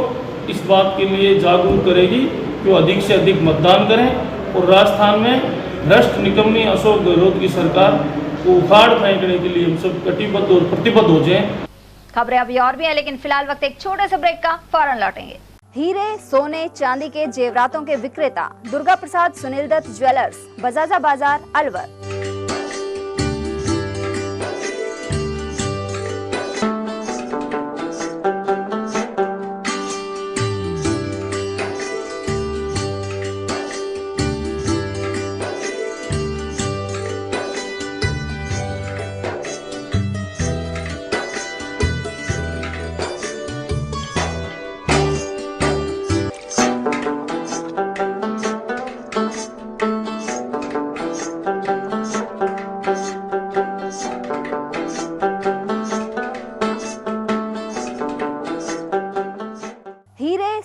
इस बात के लिए जागरूक करेगी कि वो अधिक से अधिक मतदान करें और राजस्थान में भ्रष्ट निकम्मी अशोक गहलोत की सरकार को उखाड़ फेंकने के लिए हम सब कटिबद्ध और प्रतिबद्ध हो जाएं। खबरें अभी और भी हैं, लेकिन फिलहाल वक्त एक छोटे से ब्रेक का, फौरन लौटेंगे। हीरे, सोने, चांदी के जेवरातों के विक्रेता दुर्गा प्रसाद सुनील दत्त ज्वेलर्स, बजाजा बाजार, अलवर।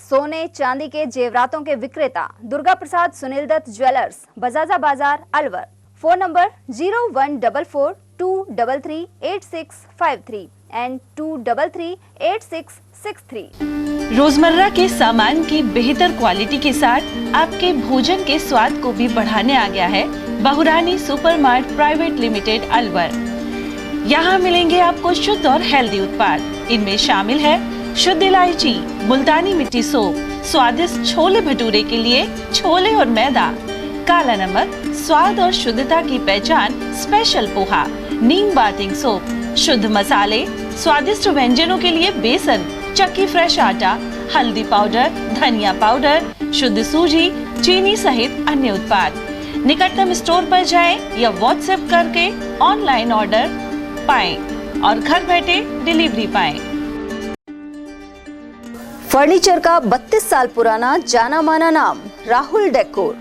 सोने चांदी के जेवरातों के विक्रेता दुर्गा प्रसाद सुनील दत्त ज्वेलर्स, बजाजा बाजार, अलवर। Phone number 0144233863 and 2338663। रोजमर्रा के सामान की बेहतर क्वालिटी के साथ आपके भोजन के स्वाद को भी बढ़ाने आ गया है बहुरानी सुपरमार्ट प्राइवेट लिमिटेड, अलवर। यहाँ मिलेंगे आपको शुद्ध और हेल्दी उत्पाद। इनमें शामिल है शुद्ध इलायची, मुल्तानी मिट्टी सोप, स्वादिष्ट छोले भटूरे के लिए छोले और मैदा, काला नमक, स्वाद और शुद्धता की पहचान स्पेशल पोहा, नीम बाथिंग सोप, शुद्ध मसाले, स्वादिष्ट व्यंजनों के लिए बेसन, चक्की फ्रेश आटा, हल्दी पाउडर, धनिया पाउडर, शुद्ध सूजी, चीनी सहित अन्य उत्पाद। निकटतम स्टोर पर जाएं या व्हाट्सएप करके ऑनलाइन ऑर्डर पाएं और घर बैठे डिलीवरी पाएं। फर्नीचर का 32 साल पुराना जाना माना नाम राहुल डेकोर।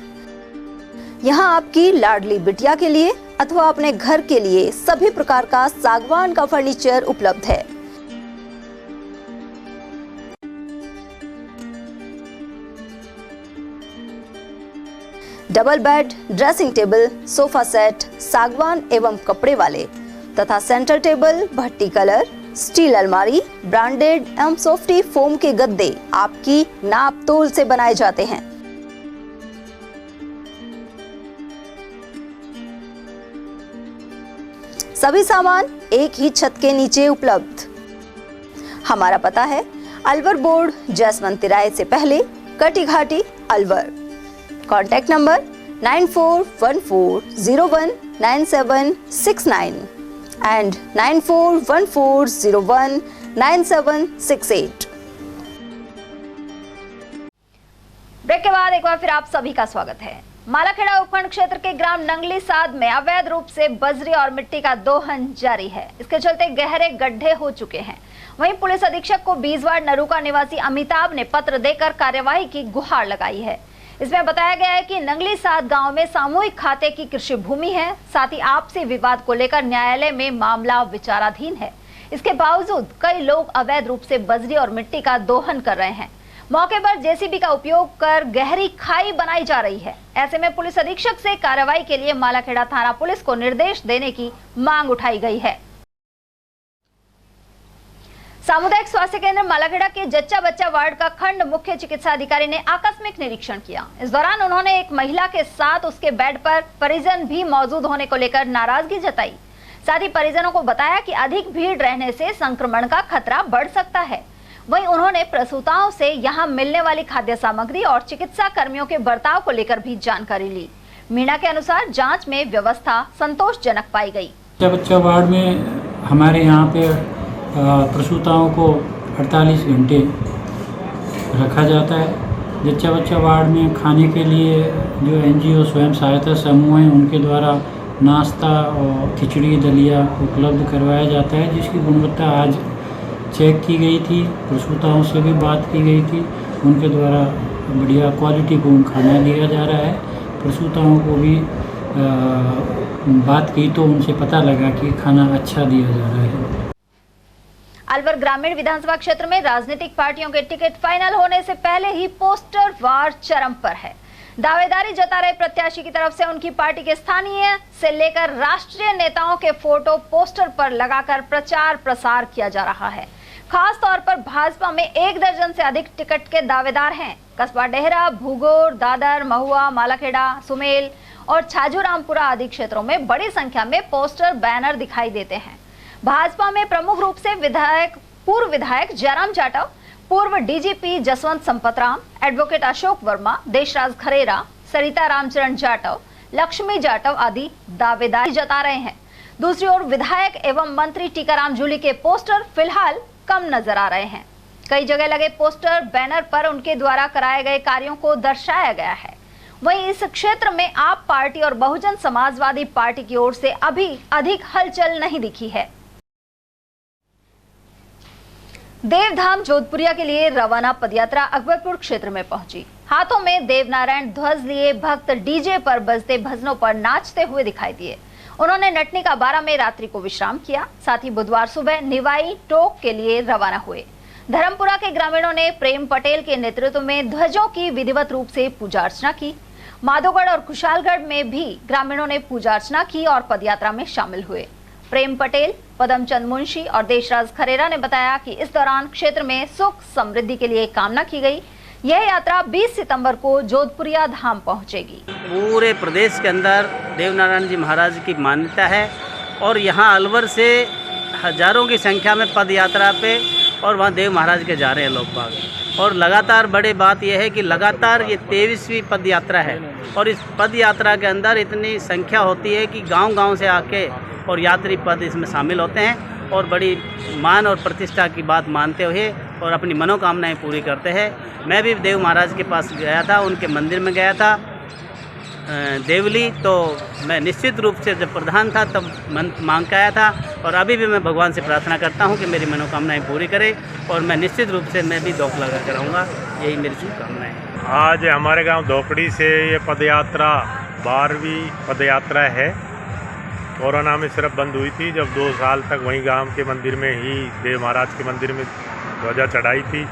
यहाँ आपकी लाडली बिटिया के लिए अथवा अपने घर के लिए सभी प्रकार का सागवान का फर्नीचर उपलब्ध है। Double bed, dressing table, sofa set, सागवान एवं कपड़े वाले तथा सेंटर टेबल, भट्टी कलर, स्टील अलमारी, ब्रांडेड एवं सॉफ्टी फोम के गद्दे आपकी नाप तोल से बनाए जाते हैं। सभी सामान एक ही छत के नीचे उपलब्ध। हमारा पता है अलवर बोर्ड, जसवंत तिराहे से पहले, Kati Ghati, Alwar. Contact number 9414019769 and 9414019768। Break के बाद एक बार फिर आप सभी का स्वागत है। मालाखेड़ा उपखंड क्षेत्र के ग्राम नंगली साध में अवैध रूप से बजरी और मिट्टी का दोहन जारी है। इसके चलते गहरे गड्ढे हो चुके हैं। वहीं पुलिस अधीक्षक को बीजवाड़ नरूका निवासी अमिताभ ने पत्र देकर कार्यवाही की गुहार लगाई है। इसमें बताया गया है कि नंगली साध गांव में सामूहिक खाते की कृषि भूमि है। साथ ही आपसी विवाद को लेकर न्यायालय में मामला विचाराधीन है। इसके बावजूद कई लोग अवैध रूप से बजरी और मिट्टी का दोहन कर रहे हैं। मौके पर जेसीबी का उपयोग कर गहरी खाई बनाई जा रही है। ऐसे में पुलिस अधीक्षक से कार्रवाई के लिए मालाखेड़ा थाना पुलिस को निर्देश देने की मांग उठाई गई है। सामुदायिक स्वास्थ्य केंद्र मालाखेड़ा के जच्चा बच्चा वार्ड का खंड मुख्य चिकित्सा अधिकारी ने आकस्मिक निरीक्षण किया। इस दौरान उन्होंने एक महिला के साथ उसके बेड पर परिजन भी मौजूद होने को लेकर नाराजगी जताई। साथ ही परिजनों को बताया कि अधिक भीड़ रहने से संक्रमण का खतरा बढ़ सकता है। वहीं उन्होंने प्रसूताओं से यहां मिलने वाली खाद्य सामग्री और चिकित्सा कर्मियों के बर्ताव को लेकर भी जानकारी ली। मीणा के अनुसार जांच में व्यवस्था संतोषजनक पाई गई। बच्चा वार्ड में हमारे यहाँ पे प्रसूताओं को 48 घंटे रखा जाता है। जच्चा बच्चा वार्ड में खाने के लिए जो NGO स्वयं सहायता समूह हैं उनके द्वारा नाश्ता और खिचड़ी दलिया उपलब्ध करवाया जाता है, जिसकी गुणवत्ता आज चेक की गई थी। प्रसूताओं से भी बात की गई थी, उनके द्वारा बढ़िया क्वालिटी पूर्ण खाना दिया जा रहा है। प्रसूताओं को भी बात की तो उनसे पता लगा कि खाना अच्छा दिया जा रहा है। अलवर ग्रामीण विधानसभा क्षेत्र में राजनीतिक पार्टियों के टिकट फाइनल होने से पहले ही पोस्टर वार चरम पर है। दावेदारी जता रहे प्रत्याशी की तरफ से उनकी पार्टी के स्थानीय से लेकर राष्ट्रीय नेताओं के फोटो पोस्टर पर लगाकर प्रचार प्रसार किया जा रहा है। खास तौर पर भाजपा में 1 दर्जन से अधिक टिकट के दावेदार हैं। कस्बा डेहरा, भूगोर, दादर, महुआ, मालाखेड़ा, सुमेल और छाजूरामपुरा आदि क्षेत्रों में बड़ी संख्या में पोस्टर बैनर दिखाई देते हैं। भाजपा में प्रमुख रूप से पूर्व विधायक जयराम जाटव, पूर्व डीजीपी जसवंत संपतराम, एडवोकेट अशोक वर्मा, देशराज खरेरा, सरिता रामचरण जाटव, लक्ष्मी जाटव आदि दावेदारी जता रहे हैं। दूसरी ओर विधायक एवं मंत्री टीकाराम जूली के पोस्टर फिलहाल कम नजर आ रहे हैं। कई जगह लगे पोस्टर बैनर पर उनके द्वारा कराए गए कार्यों को दर्शाया गया है। वहीं इस क्षेत्र में आप पार्टी और बहुजन समाजवादी पार्टी की ओर से अभी अधिक हलचल नहीं दिखी है। देवधाम जोधपुरिया के लिए रवाना पदयात्रा अकबरपुर क्षेत्र में पहुंची। हाथों में देवनारायण ध्वज लिए भक्त डीजे पर बजते भजनों पर नाचते हुए दिखाई दिए। उन्होंने नटनी का 12 में रात्रि को विश्राम किया। साथ ही बुधवार सुबह निवाई टोक के लिए रवाना हुए। धर्मपुरा के ग्रामीणों ने प्रेम पटेल के नेतृत्व में ध्वजों की विधिवत रूप से पूजा अर्चना की। माधोगढ़ और खुशालगढ़ में भी ग्रामीणों ने पूजा अर्चना की और पदयात्रा में शामिल हुए। प्रेम पटेल, पदमचंद मुंशी और देशराज खरेरा ने बताया कि इस दौरान क्षेत्र में सुख समृद्धि के लिए कामना की गई। यह यात्रा 20 सितंबर को जोधपुरिया धाम पहुंचेगी। पूरे प्रदेश के अंदर देवनारायण जी महाराज की मान्यता है और यहाँ अलवर से हजारों की संख्या में पद यात्रा पे और वहाँ देव महाराज के जा रहे हैं लोग बाग। और लगातार बड़ी बात यह है कि लगातार ये 23वीं पद यात्रा है और इस पद यात्रा के अंदर इतनी संख्या होती है कि गांव-गांव से आके और यात्री पद इसमें शामिल होते हैं और बड़ी मान और प्रतिष्ठा की बात मानते हुए और अपनी मनोकामनाएं पूरी करते हैं। मैं भी देव महाराज के पास गया था, उनके मंदिर में गया था देवली, तो मैं निश्चित रूप से जब प्रधान था तब मांग के आया था और अभी भी मैं भगवान से प्रार्थना करता हूं कि मेरी मनोकामनाएं पूरी करे और मैं निश्चित रूप से मैं भी दौड़ लगा कर आऊँगा। यही मेरी शुभकामनाएं हैं। आज हमारे गांव धोकड़ी से ये पदयात्रा 12वीं पदयात्रा है। कोरोना में सिर्फ बंद हुई थी जब 2 साल तक वहीं गांव के मंदिर में ही देव महाराज के मंदिर में ध्वजा चढ़ाई थी।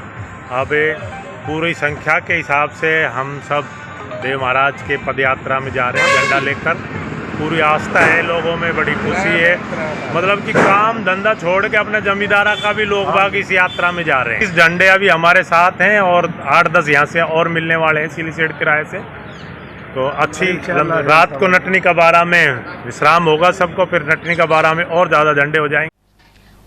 अब पूरी संख्या के हिसाब से हम सब देव महाराज के पदयात्रा में जा रहे हैं झंडा लेकर पूरी आस्था है लोगों में, बड़ी खुशी है। मतलब कि काम धंधा छोड़ के अपने जमींदारा का भी लोग बाग इस यात्रा में जा रहे हैं। इस झंडे अभी हमारे साथ हैं और 8-10 यहाँ से और मिलने वाले हैं सिलीसेट किराए से। तो अच्छी रात को नटनी का बारा में विश्राम होगा सबको, फिर नटनी का बारा में और ज़्यादा झंडे हो जाएंगे।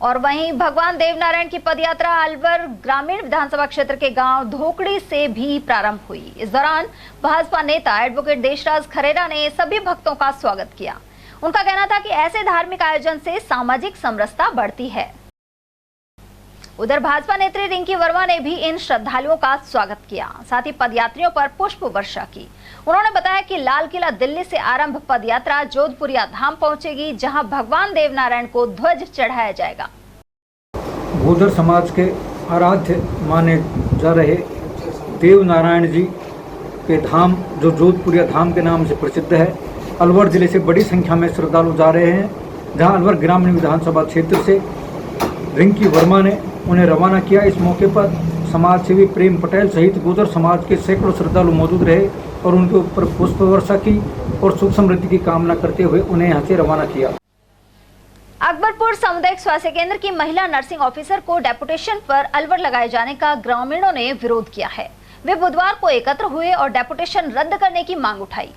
और वहीं भगवान देवनारायण की पदयात्रा अलवर ग्रामीण विधानसभा क्षेत्र के गांव धोकड़ी से भी प्रारंभ हुई। इस दौरान भाजपा नेता एडवोकेट देशराज खरेरा ने सभी भक्तों का स्वागत किया। उनका कहना था कि ऐसे धार्मिक आयोजन से सामाजिक समरसता बढ़ती है। उधर भाजपा नेत्री रिंकी वर्मा ने भी इन श्रद्धालुओं का स्वागत किया, साथ ही पदयात्रियों पर पुष्प वर्षा की। उन्होंने बताया कि लाल किला दिल्ली से आरंभ पदयात्रा जोधपुरिया धाम पहुंचेगी, जहां भगवान देवनारायण को ध्वज चढ़ाया जाएगा। भूदर समाज के आराध्य माने जा रहे देवनारायण जी के धाम, जो जोधपुरिया धाम के नाम से प्रसिद्ध है, अलवर जिले से बड़ी संख्या में श्रद्धालु जा रहे हैं। जहां अलवर ग्रामीण विधानसभा क्षेत्र से रिंकी वर्मा ने उन्हें रवाना किया। इस मौके पर समाज सेवी प्रेम पटेल सहित गुर्जर समाज के सैकड़ों श्रद्धालु मौजूद रहे और उनके ऊपर पुष्प वर्षा की और सुख समृद्धि की कामना करते हुए उन्हें यहाँ से रवाना किया। अकबरपुर सामुदायिक स्वास्थ्य केंद्र की महिला नर्सिंग ऑफिसर को डेपुटेशन पर अलवर लगाए जाने का ग्रामीणों ने विरोध किया है। वे बुधवार को एकत्र हुए और डेपुटेशन रद्द करने की मांग उठाई।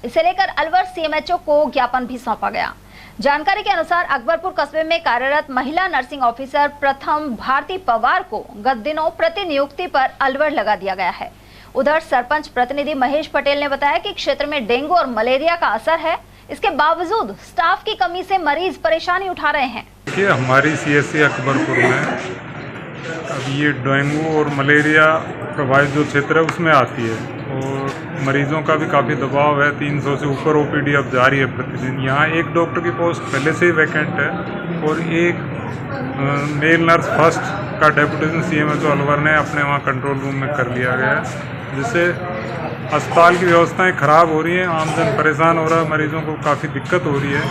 इसे लेकर अलवर सीएमएचओ को ज्ञापन भी सौंपा गया। जानकारी के अनुसार अकबरपुर कस्बे में कार्यरत महिला नर्सिंग ऑफिसर प्रथम भारती पवार को गत दिनों प्रतिनियुक्ति पर अलवर लगा दिया गया है। उधर सरपंच प्रतिनिधि महेश पटेल ने बताया कि क्षेत्र में डेंगू और मलेरिया का असर है। इसके बावजूद स्टाफ की कमी से मरीज परेशानी उठा रहे हैं। देखिए, हमारी सीएससी अकबरपुर में अब ये डेंगू और मलेरिया प्रभावित जो क्षेत्र है उसमें आती है और मरीजों का भी काफ़ी दबाव है। 300 से ऊपर ओपीडी अब जारी है प्रतिदिन। यहाँ एक डॉक्टर की पोस्ट पहले से ही वैकेंट है और एक मेल नर्स फर्स्ट का डेपुटेशन सीएमएचओ अलवर ने अपने वहाँ कंट्रोल रूम में कर लिया गया है, जिससे अस्पताल की व्यवस्थाएं खराब हो रही हैं, आमजन परेशान हो रहा है, मरीजों को काफ़ी दिक्कत हो रही है।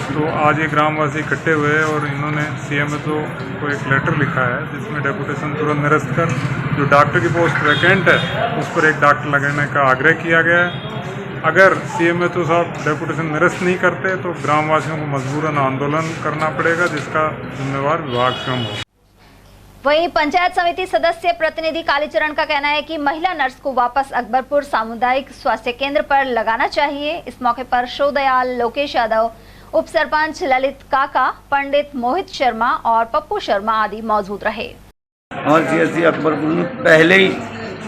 तो आज ये ग्रामवासी इकट्ठे हुए हैं और इन्होंने सीएमएचओ को एक लेटर लिखा है जिसमें डेपुटेशन तुरंत निरस्त कर जो डॉक्टर की पोस्ट वैकेंट है उस पर एक डॉक्टर लगाने का आग्रह किया गया है। अगर सीएमएचओ साहब डेपुटेशन निरस्त नहीं करते तो ग्रामवासियों को मजबूरन आंदोलन करना पड़ेगा, जिसका जिम्मेवार विभाग स्वयं हो। वहीं पंचायत समिति सदस्य प्रतिनिधि कालीचरण का कहना है कि महिला नर्स को वापस अकबरपुर सामुदायिक स्वास्थ्य केंद्र पर लगाना चाहिए। इस मौके पर शोदयाल, लोकेश यादव, उप सरपंच ललित काका, पंडित मोहित शर्मा और पप्पू शर्मा आदि मौजूद रहे। हमारे सीएससी अकबरपुर में पहले ही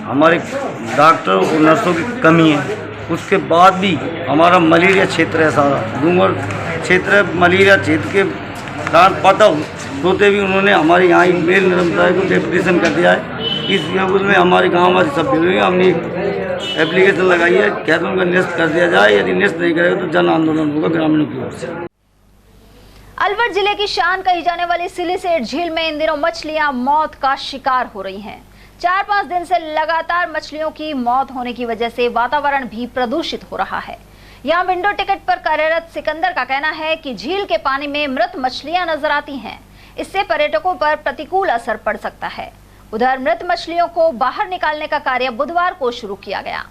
हमारे डॉक्टर और नर्सों की कमी है, उसके बाद भी हमारा मलेरिया क्षेत्र है, सारा डूंगर क्षेत्र है। मलेरिया क्षेत्र के कारण पता होते भी उन्होंने हमारे यहाँ मेल निरंतर को डेपुटेशन कर दिया है। इस योग में हमारे गाँव वाले सब मिले, हमने एप्लीकेशन लगाई है, क्या तो उनका निरस्त कर दिया जाए। यदि निरस्त नहीं करेगा तो जन आंदोलन होगा ग्रामीणों की ओर से। अलवर जिले की शान कही जाने वाली सिलीसेट झील में इन दिनों मछलियां मौत का शिकार हो रही हैं। 4-5 दिन से लगातार मछलियों की मौत होने की वजह से वातावरण भी प्रदूषित हो रहा है। यहाँ विंडो टिकट पर कार्यरत सिकंदर का कहना है कि झील के पानी में मृत मछलियां नजर आती हैं। इससे पर्यटकों पर प्रतिकूल असर पड़ सकता है। उधर मृत मछलियों को बाहर निकालने का कार्य बुधवार को शुरू किया गया।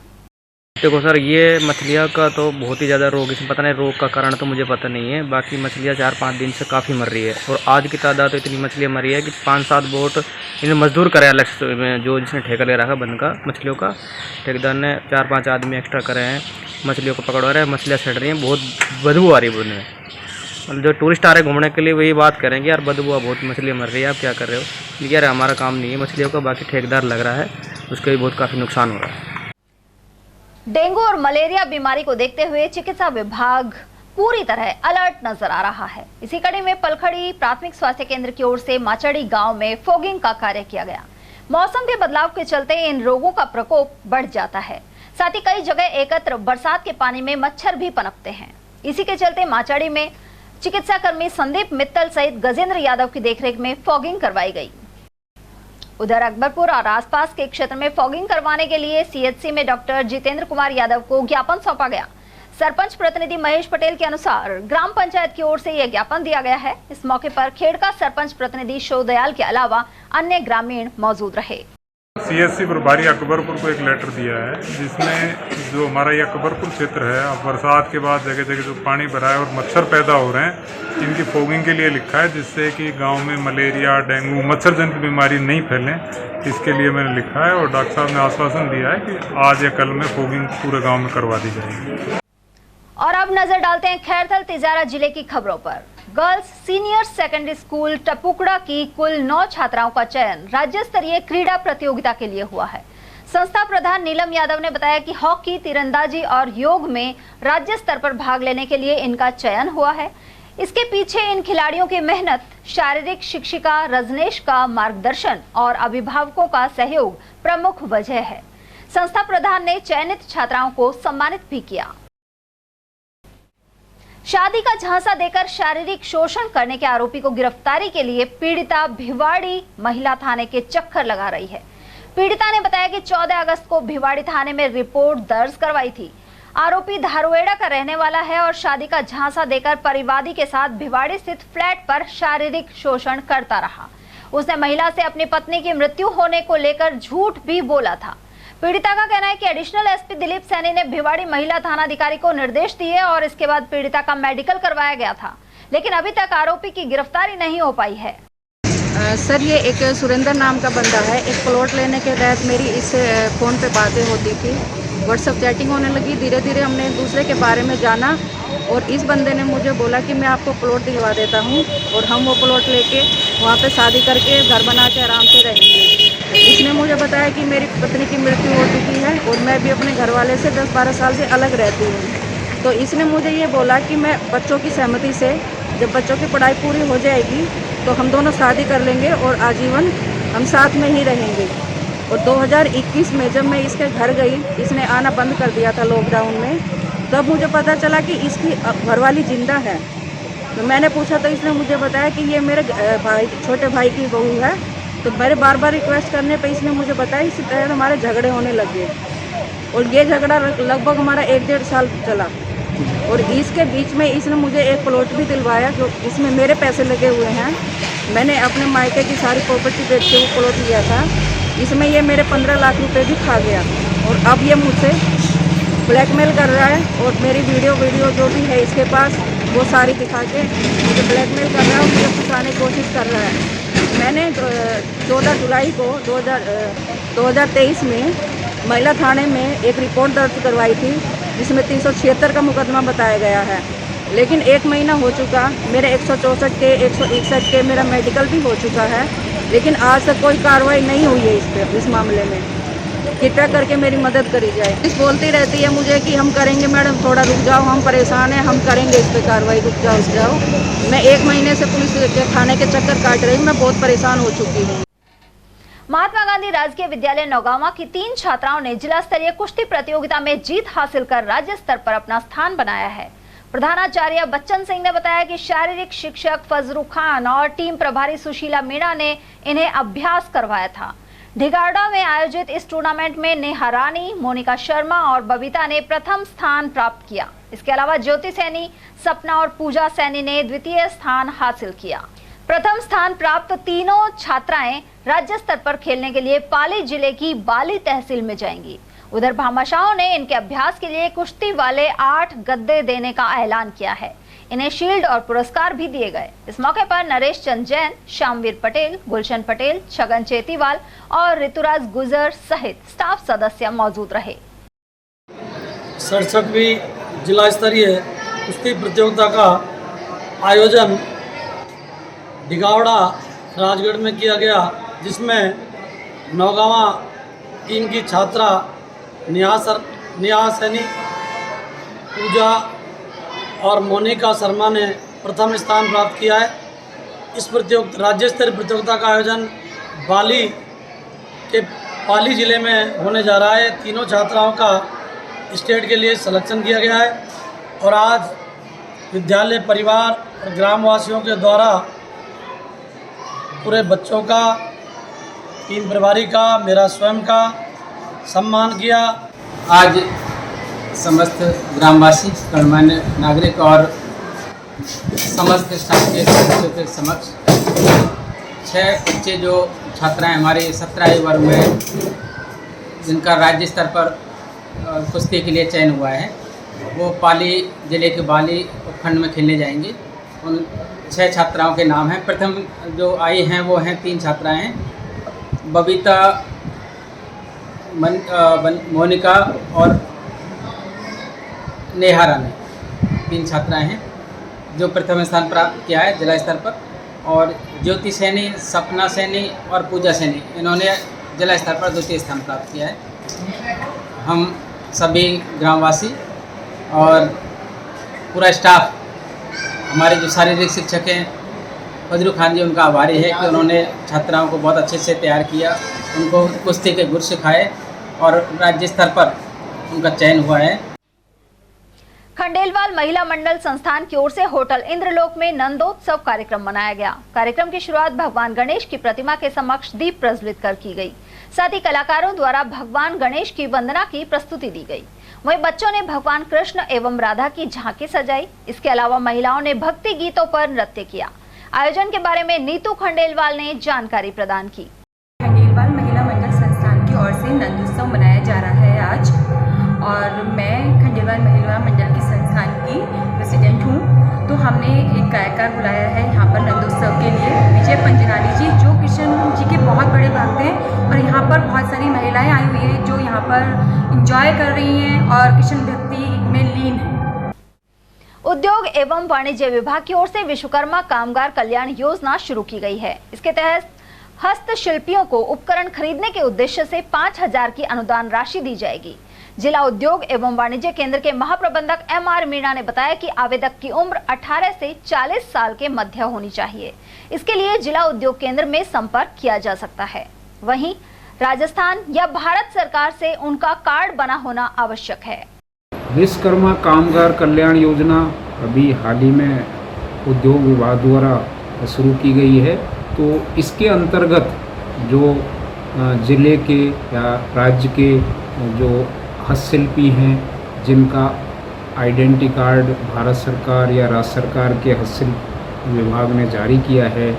देखो सर, ये मछलियाँ का तो बहुत ही ज़्यादा रोग, इसमें पता नहीं रोग का कारण तो मुझे पता नहीं है। बाकी मछलियाँ 4-5 दिन से काफ़ी मर रही है और आज की तादाद तो इतनी मछलियाँ मरी है कि 5-7 बोट इन्हें मजदूर करे अलग से, जो जिसने ठेका ले रखा बंद का मछलियों का, ठेकेदार ने 4-5 आदमी एक्स्ट्रा करे हैं, मछलियों को पकड़वा रहे हैं। मछलियाँ सड़ रही हैं, बहुत बदबू आ रही है उनमें। मतलब जो टूरिस्ट आ रहे हैं घूमने के लिए वही बात करेंगे, यार बदबू बहुत मछलियाँ मर रही है, आप क्या कर रहे हो। यार हमारा काम नहीं है मछलियों का, बाकी ठेकेदार लग रहा है, उसके भी बहुत काफ़ी नुकसान हो रहा है। डेंगू और मलेरिया बीमारी को देखते हुए चिकित्सा विभाग पूरी तरह अलर्ट नजर आ रहा है। इसी कड़ी में पलखड़ी प्राथमिक स्वास्थ्य केंद्र की ओर से माचड़ी गांव में फॉगिंग का कार्य किया गया। मौसम के बदलाव के चलते इन रोगों का प्रकोप बढ़ जाता है। साथ ही कई जगह एकत्र बरसात के पानी में मच्छर भी पनपते हैं। इसी के चलते माचड़ी में चिकित्सा कर्मी संदीप मित्तल सहित गजेंद्र यादव की देखरेख में फॉगिंग करवाई गई। उधर अकबरपुर और आसपास के क्षेत्र में फॉगिंग करवाने के लिए सीएचसी में डॉक्टर जितेंद्र कुमार यादव को ज्ञापन सौंपा गया। सरपंच प्रतिनिधि महेश पटेल के अनुसार ग्राम पंचायत की ओर से यह ज्ञापन दिया गया है। इस मौके पर खेड़ का सरपंच प्रतिनिधि शोदयाल के अलावा अन्य ग्रामीण मौजूद रहे। CSC प्रभारी अकबरपुर को एक लेटर दिया है, जिसमें जो हमारा ये अकबरपुर क्षेत्र है, अब बरसात के बाद जगह जगह जो पानी भरा है और मच्छर पैदा हो रहे हैं, इनकी फॉगिंग के लिए लिखा है, जिससे कि गांव में मलेरिया, डेंगू, मच्छर जनित बीमारी नहीं फैलें। इसके लिए मैंने लिखा है और डॉक्टर साहब ने आश्वासन दिया है कि आज या कल में फॉगिंग पूरे गाँव में करवा दी जाएगी। और अब नजर डालते हैं खैरथल तिजारा जिले की खबरों पर। Girls senior secondary school Tapukara की कुल 9 छात्राओं का चयन राज्य स्तरीय क्रीड़ा प्रतियोगिता के लिए हुआ है। संस्था प्रधान नीलम यादव ने बताया कि हॉकी, तीरंदाजी और योग में राज्य स्तर पर भाग लेने के लिए इनका चयन हुआ है। इसके पीछे इन खिलाड़ियों की मेहनत, शारीरिक शिक्षिका रजनेश का मार्गदर्शन और अभिभावकों का सहयोग प्रमुख वजह है। संस्था प्रधान ने चयनित छात्राओं को सम्मानित भी किया। शादी का झांसा देकर शारीरिक शोषण करने के आरोपी को गिरफ्तारी के लिए पीड़िता भिवाड़ी महिला थाने के चक्कर लगा रही है। पीड़िता ने बताया कि 14 अगस्त को भिवाड़ी थाने में रिपोर्ट दर्ज करवाई थी। आरोपी धारुएड़ा का रहने वाला है और शादी का झांसा देकर परिवादी के साथ भिवाड़ी स्थित फ्लैट पर शारीरिक शोषण करता रहा। उसने महिला से अपनी पत्नी की मृत्यु होने को लेकर झूठ भी बोला था। पीड़िता का कहना है कि एडिशनल एसपी दिलीप सैनी ने भिवाड़ी महिला थाना अधिकारी को निर्देश दिए और इसके बाद पीड़िता का मेडिकल करवाया गया था, लेकिन अभी तक आरोपी की गिरफ्तारी नहीं हो पाई है। सर, ये एक सुरेंद्र नाम का बंदा है। एक प्लॉट लेने के तहत मेरी इस फ़ोन पे बातें होती थी, व्हाट्सएप चैटिंग होने लगी। धीरे धीरे हमने एक दूसरे के बारे में जाना और इस बंदे ने मुझे बोला कि मैं आपको प्लॉट दिलवा देता हूँ और हम वो प्लॉट लेके वहाँ पे शादी करके घर बना के आराम से रहेंगे। इसने मुझे बताया कि मेरी पत्नी की मृत्यु हो चुकी है और मैं भी अपने घर वाले से 10-12 साल से अलग रहती हूँ। तो इसने मुझे ये बोला कि मैं बच्चों की सहमति से जब बच्चों की पढ़ाई पूरी हो जाएगी तो हम दोनों शादी कर लेंगे और आजीवन हम साथ में ही रहेंगे। और 2021 में जब मैं इसके घर गई, इसने आना बंद कर दिया था लॉकडाउन में, तब मुझे पता चला कि इसकी घरवाली जिंदा है। तो मैंने पूछा तो इसने मुझे बताया कि ये मेरे भाई, छोटे भाई की बहू है। तो मेरे बार बार रिक्वेस्ट करने पे इसने मुझे बताया, इसी तरह हमारे झगड़े होने लगे और ये झगड़ा लगभग हमारा 1-1.5 साल चला। और इसके बीच में इसने मुझे एक प्लॉट भी दिलवाया जो इसमें मेरे पैसे लगे हुए हैं। मैंने अपने मायके की सारी प्रॉपर्टी बेच के वो प्लॉट लिया था। इसमें ये मेरे 15 लाख रुपए भी खा गया और अब ये मुझसे ब्लैकमेल कर रहा है और मेरी वीडियो जो भी है इसके पास वो सारी दिखा के मुझे ब्लैकमेल कर रहा है और मुझे फंसाने की कोशिश कर रहा है। मैंने 14 जुलाई को 2023 में महिला थाने में एक रिपोर्ट दर्ज करवाई थी जिसमें 376 का मुकदमा बताया गया है। लेकिन 1 महीना हो चुका, मेरे 164 के 161 के मेरा मेडिकल भी हो चुका है, लेकिन आज तक कोई कार्रवाई नहीं हुई है इस मामले में। कृपया करके मेरी मदद करी जाए। पुलिस बोलती रहती है मुझे कि हम करेंगे मैडम, थोड़ा रुक जाओ, हम परेशान हैं, हम करेंगे इस पर कार्रवाई, रुक जाओ। मैं 1 महीने से पुलिस के थाने के चक्कर काट रही हूँ, मैं बहुत परेशान हो चुकी हूँ। महात्मा गांधी राजकीय विद्यालय नौगांवा की 3 छात्राओं ने जिला स्तरीय कुश्ती प्रतियोगिता में जीत हासिल कर राज्य स्तर पर अपना स्थान बनाया है। प्रधानाचार्य बच्चन सिंह ने बताया कि शारीरिक शिक्षक फजरू खान और टीम प्रभारी सुशीला मीणा ने इन्हें अभ्यास करवाया था। ढिगाड़ा में आयोजित इस टूर्नामेंट में नेहा रानी, मोनिका शर्मा और बबीता ने प्रथम स्थान प्राप्त किया। इसके अलावा ज्योति सैनी, सपना और पूजा सैनी ने द्वितीय स्थान हासिल किया। प्रथम स्थान प्राप्त तीनों छात्राएं राज्य स्तर पर खेलने के लिए पाली जिले की बाली तहसील में जाएंगी। उधर भामाशाहों ने इनके अभ्यास के लिए कुश्ती वाले 8 गद्दे देने का ऐलान किया है। इन्हें शील्ड और पुरस्कार भी दिए गए। इस मौके पर नरेश चंद जैन, श्यामवीर पटेल, गुलशन पटेल, छगन चेतीवाल और ऋतुराज गुजर सहित स्टाफ सदस्य मौजूद रहे। 67वीं जिला स्तरीय कुश्ती प्रतियोगिता का आयोजन ढिगावड़ा राजगढ़ में किया गया, जिसमें नौगांवा टीम की छात्रा नेहा सैनी, पूजा और मोनिका शर्मा ने प्रथम स्थान प्राप्त किया है। इस राज्य स्तरीय प्रतियोगिता का आयोजन पाली जिले में होने जा रहा है। तीनों छात्राओं का स्टेट के लिए सिलेक्शन किया गया है और आज विद्यालय, परिवार और ग्रामवासियों के द्वारा पूरे बच्चों का, टीम प्रभारी का, मेरा स्वयं का सम्मान किया। आज समस्त ग्रामवासी, गणमान्य नागरिक और समस्त स्टाफ के सदस्यों के समक्ष 6 बच्चे जो छात्राएं हमारे 17 आयु वर्ग में जिनका राज्य स्तर पर कुश्ती के लिए चयन हुआ है, वो पाली जिले के बाली उपखंड में खेलने जाएंगे। उन 6 छात्राओं के नाम हैं। प्रथम जो आई हैं वो हैं 3 छात्राएं हैं, बबीता, मोनिका और नेहा रानी, 3 छात्राएं हैं जो प्रथम स्थान प्राप्त किया है जिला स्तर पर। और ज्योति सैनी, सपना सैनी और पूजा सैनी, इन्होंने जिला स्तर पर 2य स्थान प्राप्त किया है। हम सभी ग्रामवासी और पूरा स्टाफ, हमारे जो शारीरिक शिक्षक हैं फजलू खान जी, उनका आभारी है कि उन्होंने छात्राओं को बहुत अच्छे से तैयार किया, उनको कुश्ती के गुर सिखाए और राज्य स्तर पर उनका चयन हुआ है। खंडेलवाल महिला मंडल संस्थान की ओर से होटल इंद्रलोक में नंदोत्सव कार्यक्रम मनाया गया। कार्यक्रम की शुरुआत भगवान गणेश की प्रतिमा के समक्ष दीप प्रज्वलित कर की गई। साथ ही कलाकारों द्वारा भगवान गणेश की वंदना की प्रस्तुति दी गई। वहीं बच्चों ने भगवान कृष्ण एवं राधा की झांकी सजाई। इसके अलावा महिलाओं ने भक्ति गीतों पर नृत्य किया। आयोजन के बारे में नीतू खंडेलवाल ने जानकारी प्रदान की। खंडेलवाल महिला मंडल संस्थान की ओर से नंदोत्सव मनाया जा रहा है आज, और मैं खंडेलवाल महिला मंडल की संस्थान की प्रेसिडेंट हूँ। तो हमने एक गायकार बुलाया है यहाँ पर नंदोत्सव के लिए, विजय पंजनाली जी, जो कृष्ण जी के बहुत बड़े भक्त हैं, और यहाँ पर बहुत सारी महिलाएं आई हुई हैं जो यहाँ पर एंजॉय कर रही हैं और कृष्ण भक्ति में लीन हैं। उद्योग एवं वाणिज्य विभाग की ओर से विश्वकर्मा कामगार कल्याण योजना शुरू की गई है। इसके तहत हस्तशिल्पियों को उपकरण खरीदने के उद्देश्य से 5,000 की अनुदान राशि दी जाएगी। जिला उद्योग एवं वाणिज्य केंद्र के महाप्रबंधक MR मीणा ने बताया कि आवेदक की उम्र 18 से 40 साल के मध्य होनी चाहिए। इसके लिए जिला उद्योग केंद्र में संपर्क किया जा सकता है। वहीं राजस्थान या भारत सरकार से उनका कार्ड बना होना आवश्यक है। विश्वकर्मा कामगार कल्याण योजना अभी हाल ही में उद्योग विभाग द्वारा शुरू की गई है। तो इसके अंतर्गत जो जिले के या राज्य के जो हस्तशिल्पी हैं, जिनका आइडेंटिटी कार्ड भारत सरकार या राज्य सरकार के हस्तशिल्प विभाग ने जारी किया है,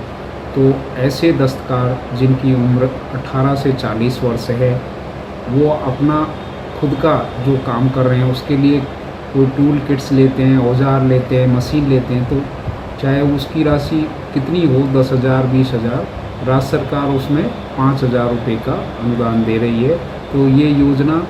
तो ऐसे दस्तकार जिनकी उम्र 18 से 40 वर्ष है, वो अपना खुद का जो काम कर रहे हैं उसके लिए कोई टूल किट्स लेते हैं, औजार लेते हैं, मशीन लेते हैं, तो चाहे उसकी राशि कितनी हो, 10,000, 20,000, राज्य सरकार उसमें 5,000 रुपये का अनुदान दे रही है। तो ये योजना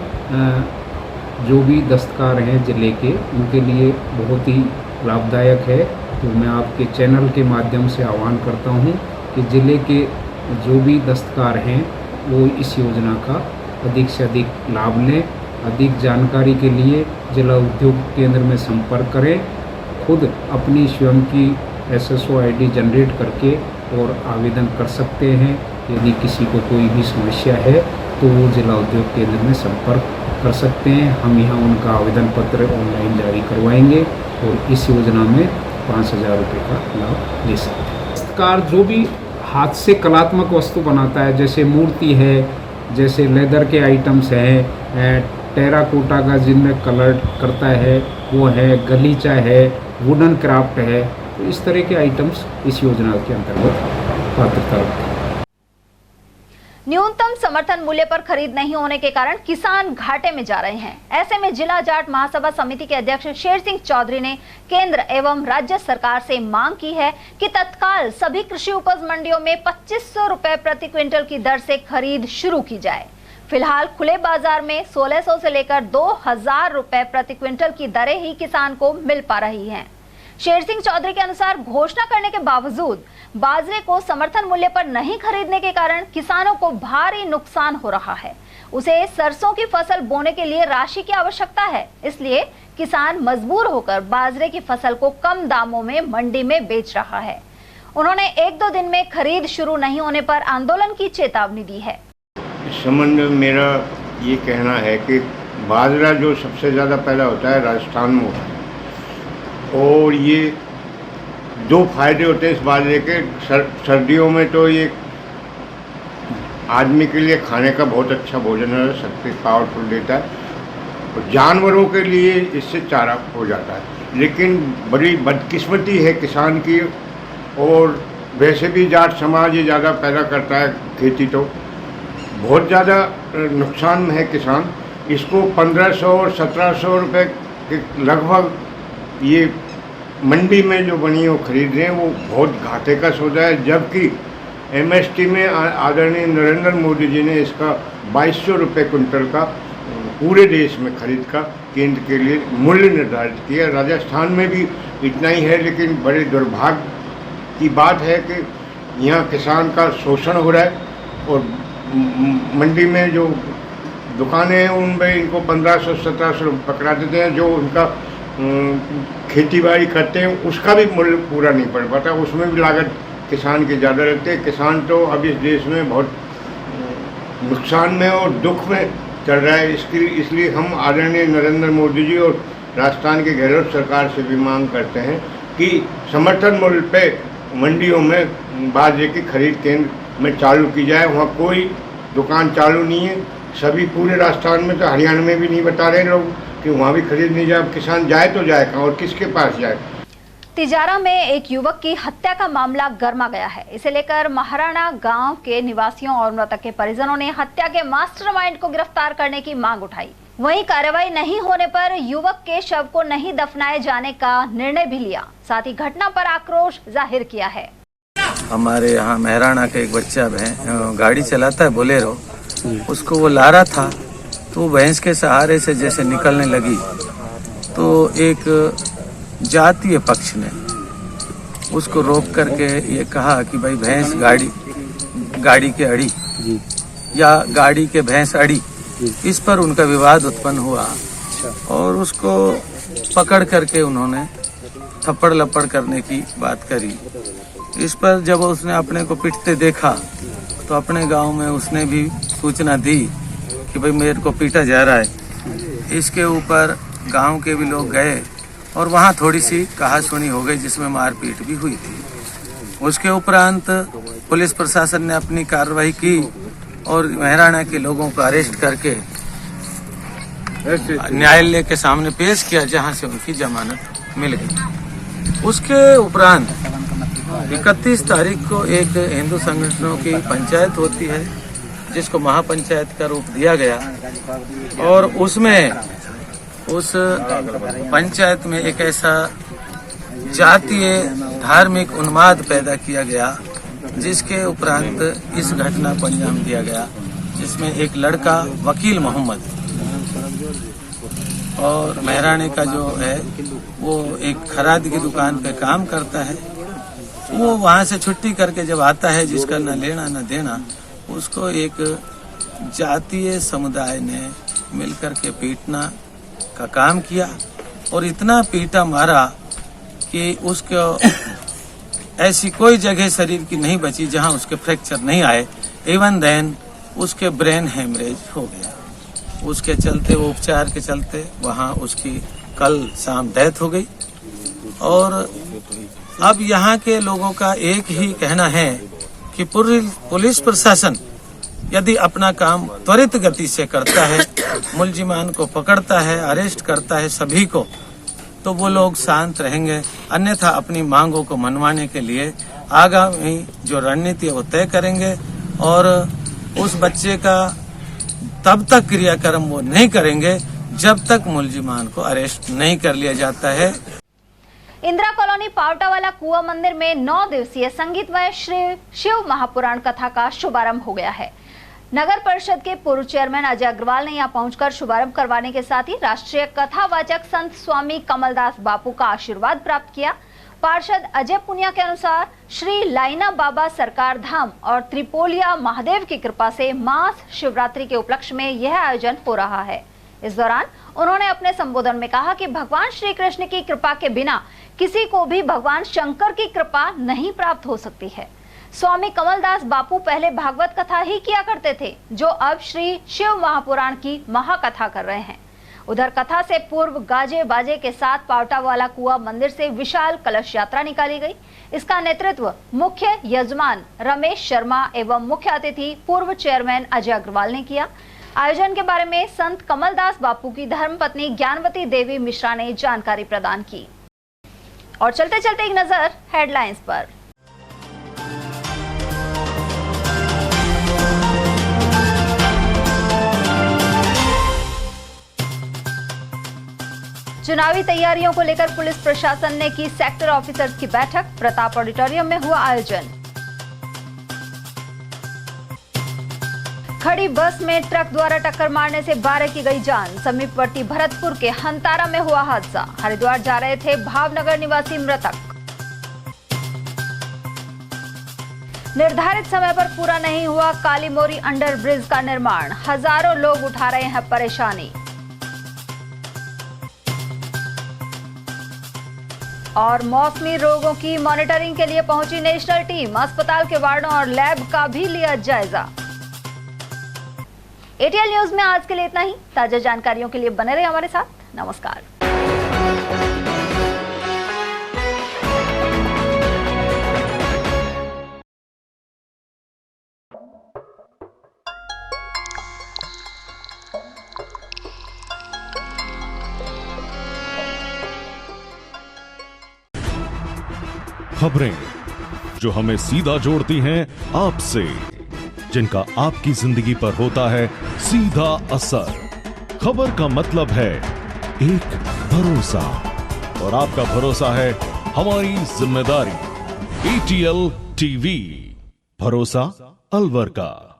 जो भी दस्तकार हैं जिले के, उनके लिए बहुत ही लाभदायक है। तो मैं आपके चैनल के माध्यम से आह्वान करता हूं कि जिले के जो भी दस्तकार हैं वो इस योजना का अधिक से अधिक लाभ लें। अधिक जानकारी के लिए जिला उद्योग केंद्र में संपर्क करें। खुद अपनी स्वयं की SSO ID जनरेट करके और आवेदन कर सकते हैं। यदि किसी को कोई भी समस्या है तो वो जिला उद्योग केंद्र में संपर्क कर सकते हैं। हम यहाँ उनका आवेदन पत्र ऑनलाइन जारी करवाएंगे और इस योजना में 5,000 रुपये का लाभ ले सकते हैं। दस्तकार जो भी हाथ से कलात्मक वस्तु बनाता है, जैसे मूर्ति है, जैसे लेदर के आइटम्स हैं, टेराकोटा का जिनमें कलर करता है वो है, गलीचा है, वुडन क्राफ्ट है, तो इस तरह के आइटम्स इस योजना के अंतर्गत पात्रता रखते हैं। न्यूनतम समर्थन मूल्य पर खरीद नहीं होने के कारण किसान घाटे में जा रहे हैं। ऐसे में जिला जाट महासभा समिति के अध्यक्ष शेर सिंह चौधरी ने केंद्र एवं राज्य सरकार से मांग की है कि तत्काल सभी कृषि उपज मंडियों में 2,500 रुपए प्रति क्विंटल की दर से खरीद शुरू की जाए। फिलहाल खुले बाजार में 1,600 से लेकर 2,000 रुपए प्रति क्विंटल की दरें ही किसान को मिल पा रही हैं। शेर सिंह चौधरी के अनुसार घोषणा करने के बावजूद बाजरे को समर्थन मूल्य पर नहीं खरीदने के कारण किसानों को भारी नुकसान हो रहा है। उसे सरसों की फसल बोने के लिए राशि की आवश्यकता है, इसलिए किसान मजबूर होकर बाजरे की फसल को कम दामों में मंडी में बेच रहा है। उन्होंने 1-2 दिन में खरीद शुरू नहीं होने पर आंदोलन की चेतावनी दी है। इस संबंध में मेरा ये कहना है कि बाजरा जो सबसे ज़्यादा पैदा होता है राजस्थान में होता है, और ये 2 फायदे होते हैं इस बाजरे के। सर्दियों में तो ये आदमी के लिए खाने का बहुत अच्छा भोजन है, शक्ति पावरफुल देता है, और जानवरों के लिए इससे चारा हो जाता है। लेकिन बड़ी बदकिस्मती है किसान की और वैसे भी जाट समाज ही ज़्यादा पैदा करता है खेती, तो बहुत ज़्यादा नुकसान में है किसान। इसको 1500 और 1700 रुपये के लगभग ये मंडी में जो बनी वो खरीद रहे हैं, वो बहुत घाटे का सौदा है। जबकि MST में आदरणीय नरेंद्र मोदी जी ने इसका 2200 रुपये कुंटल का पूरे देश में खरीद का केंद्र के लिए मूल्य निर्धारित किया। राजस्थान में भी इतना ही है, लेकिन बड़े दुर्भाग्य की बात है कि यहाँ किसान का शोषण हो रहा है और मंडी में जो दुकानें हैं उनमें इनको 1500-1700 रुपये पकड़ा देते हैं। जो उनका खेती बाड़ी करते हैं उसका भी मूल्य पूरा नहीं पड़ पाता, उसमें भी लागत किसान की ज़्यादा रहती है। किसान तो अब इस देश में बहुत नुकसान में और दुख में चल रहा है। इसलिए हम आदरणीय नरेंद्र मोदी जी और राजस्थान की गहलोत सरकार से भी मांग करते हैं कि समर्थन मूल्य पे मंडियों में बाजरे की खरीद केंद्र में चालू की जाए। वहाँ कोई दुकान चालू नहीं है, सभी पूरे राजस्थान में, तो हरियाणा में भी नहीं बता रहे लोग कि वहाँ भी खरीद नहीं जाए। किसान जाए तो जाए कहाँ और किसके पास जाए। तिजारा में एक युवक की हत्या का मामला गर्मा गया है। इसे लेकर महाराणा गांव के निवासियों और मृतक के परिजनों ने हत्या के मास्टरमाइंड को गिरफ्तार करने की मांग उठाई। वहीं कार्रवाई नहीं होने पर युवक के शव को नहीं दफनाए जाने का निर्णय भी लिया। साथ ही घटना पर आक्रोश जाहिर किया है। हमारे यहाँ महाराणा का एक बच्चा गाड़ी चलाता है बोलेरो, उसको वो ला रहा था तो भैंस के सहारे से जैसे निकलने लगी तो एक जातीय पक्ष ने उसको रोक करके ये कहा कि भाई भैंस गाड़ी के अड़ी या गाड़ी के भैंस अड़ी, इस पर उनका विवाद उत्पन्न हुआ और उसको पकड़ करके उन्होंने थप्पड़ लपड़ करने की बात करी। इस पर जब उसने अपने को पिटते देखा तो अपने गांव में उसने भी सूचना दी कि भाई मेरे को पीटा जा रहा है। इसके ऊपर गांव के भी लोग गए और वहाँ थोड़ी सी कहासुनी हो गई जिसमें मारपीट भी हुई थी। उसके उपरांत पुलिस प्रशासन ने अपनी कार्रवाई की और महाराणा के लोगों को अरेस्ट करके न्यायालय के सामने पेश किया, जहां से उनकी जमानत मिल गई। उसके उपरांत 31 तारीख को एक हिंदू संगठनों की पंचायत होती है जिसको महापंचायत का रूप दिया गया और उसमें उस पंचायत में एक ऐसा जातीय धार्मिक उन्माद पैदा किया गया जिसके उपरांत इस घटना को अंजाम दिया गया, जिसमें एक लड़का वकील मोहम्मद और महाराणे का जो है वो एक खराद की दुकान पे काम करता है। वो वहाँ से छुट्टी करके जब आता है, जिसका न लेना न देना, उसको एक जातीय समुदाय ने मिलकर के पीटना का काम किया और इतना पीटा मारा कि उसको ऐसी कोई जगह शरीर की नहीं बची जहां उसके फ्रैक्चर नहीं आए। इवन देन उसके ब्रेन हेमरेज हो गया। उसके चलते, वो उपचार के चलते वहां उसकी कल शाम डेथ हो गई। और अब यहाँ के लोगों का एक ही कहना है कि पुलिस प्रशासन यदि अपना काम त्वरित गति से करता है, मुलजिमान को पकड़ता है, अरेस्ट करता है सभी को, तो वो लोग शांत रहेंगे। अन्यथा अपनी मांगों को मनवाने के लिए आगामी जो रणनीति है वो तय करेंगे और उस बच्चे का तब तक क्रियाक्रम वो नहीं करेंगे जब तक मुलजिमान को अरेस्ट नहीं कर लिया जाता है। इंदिरा कॉलोनी पावटावाला कुआं मंदिर में 9 दिवसीय संगीतमय श्री शिव महापुराण कथा का शुभारंभ हो गया है। नगर परिषद के पूर्व चेयरमैन अजय अग्रवाल ने यहां पहुंचकर शुभारंभ करवाने के साथ ही राष्ट्रीय कथावाचक संत स्वामी कमलदास बापू का आशीर्वाद प्राप्त किया। पार्षद अजय पुनिया के अनुसार श्री लाइना बाबा सरकार धाम और त्रिपोलिया महादेव की कृपा से मास शिवरात्रि के उपलक्ष्य में यह आयोजन हो रहा है। इस दौरान उन्होंने अपने संबोधन में कहा कि भगवान श्री कृष्ण की कृपा के बिना किसी को भी भगवान शंकर की कृपा नहीं प्राप्त हो सकती है। स्वामी कमलदास बापू पहले भागवत कथा ही किया करते थे, जो अब श्री शिव महापुराण की महाकथा कर रहे हैं। उधर कथा से पूर्व गाजे बाजे के साथ पावटावाला कुआं मंदिर से विशाल कलश यात्रा निकाली गई। इसका नेतृत्व मुख्य यजमान रमेश शर्मा एवं मुख्य अतिथि पूर्व चेयरमैन अजय अग्रवाल ने किया। आयोजन के बारे में संत कमलदास बापू की धर्मपत्नी ज्ञानवती देवी मिश्रा ने जानकारी प्रदान की। और चलते चलते एक नजर हेडलाइंस पर। चुनावी तैयारियों को लेकर पुलिस प्रशासन ने की सेक्टर ऑफिसर्स की बैठक। प्रताप ऑडिटोरियम में हुआ आयोजन। खड़ी बस में ट्रक द्वारा टक्कर मारने से 12 की गई जान। समीपवर्ती भरतपुर के हंतारा में हुआ हादसा। हरिद्वार जा रहे थे भावनगर निवासी मृतक। निर्धारित समय पर पूरा नहीं हुआ काली मोरी अंडर ब्रिज का निर्माण। हजारों लोग उठा रहे हैं परेशानी। और मौसमी रोगों की मॉनिटरिंग के लिए पहुंची नेशनल टीम। अस्पताल के वार्डों और लैब का भी लिया जायजा। एटीएल न्यूज में आज के लिए इतना ही। ताजा जानकारियों के लिए बने रहे हमारे साथ। नमस्कार। खबरें जो हमें सीधा जोड़ती हैं आपसे, जिनका आपकी जिंदगी पर होता है सीधा असर। खबर का मतलब है एक भरोसा, और आपका भरोसा है हमारी जिम्मेदारी। एटीएल टीवी, भरोसा अलवर का।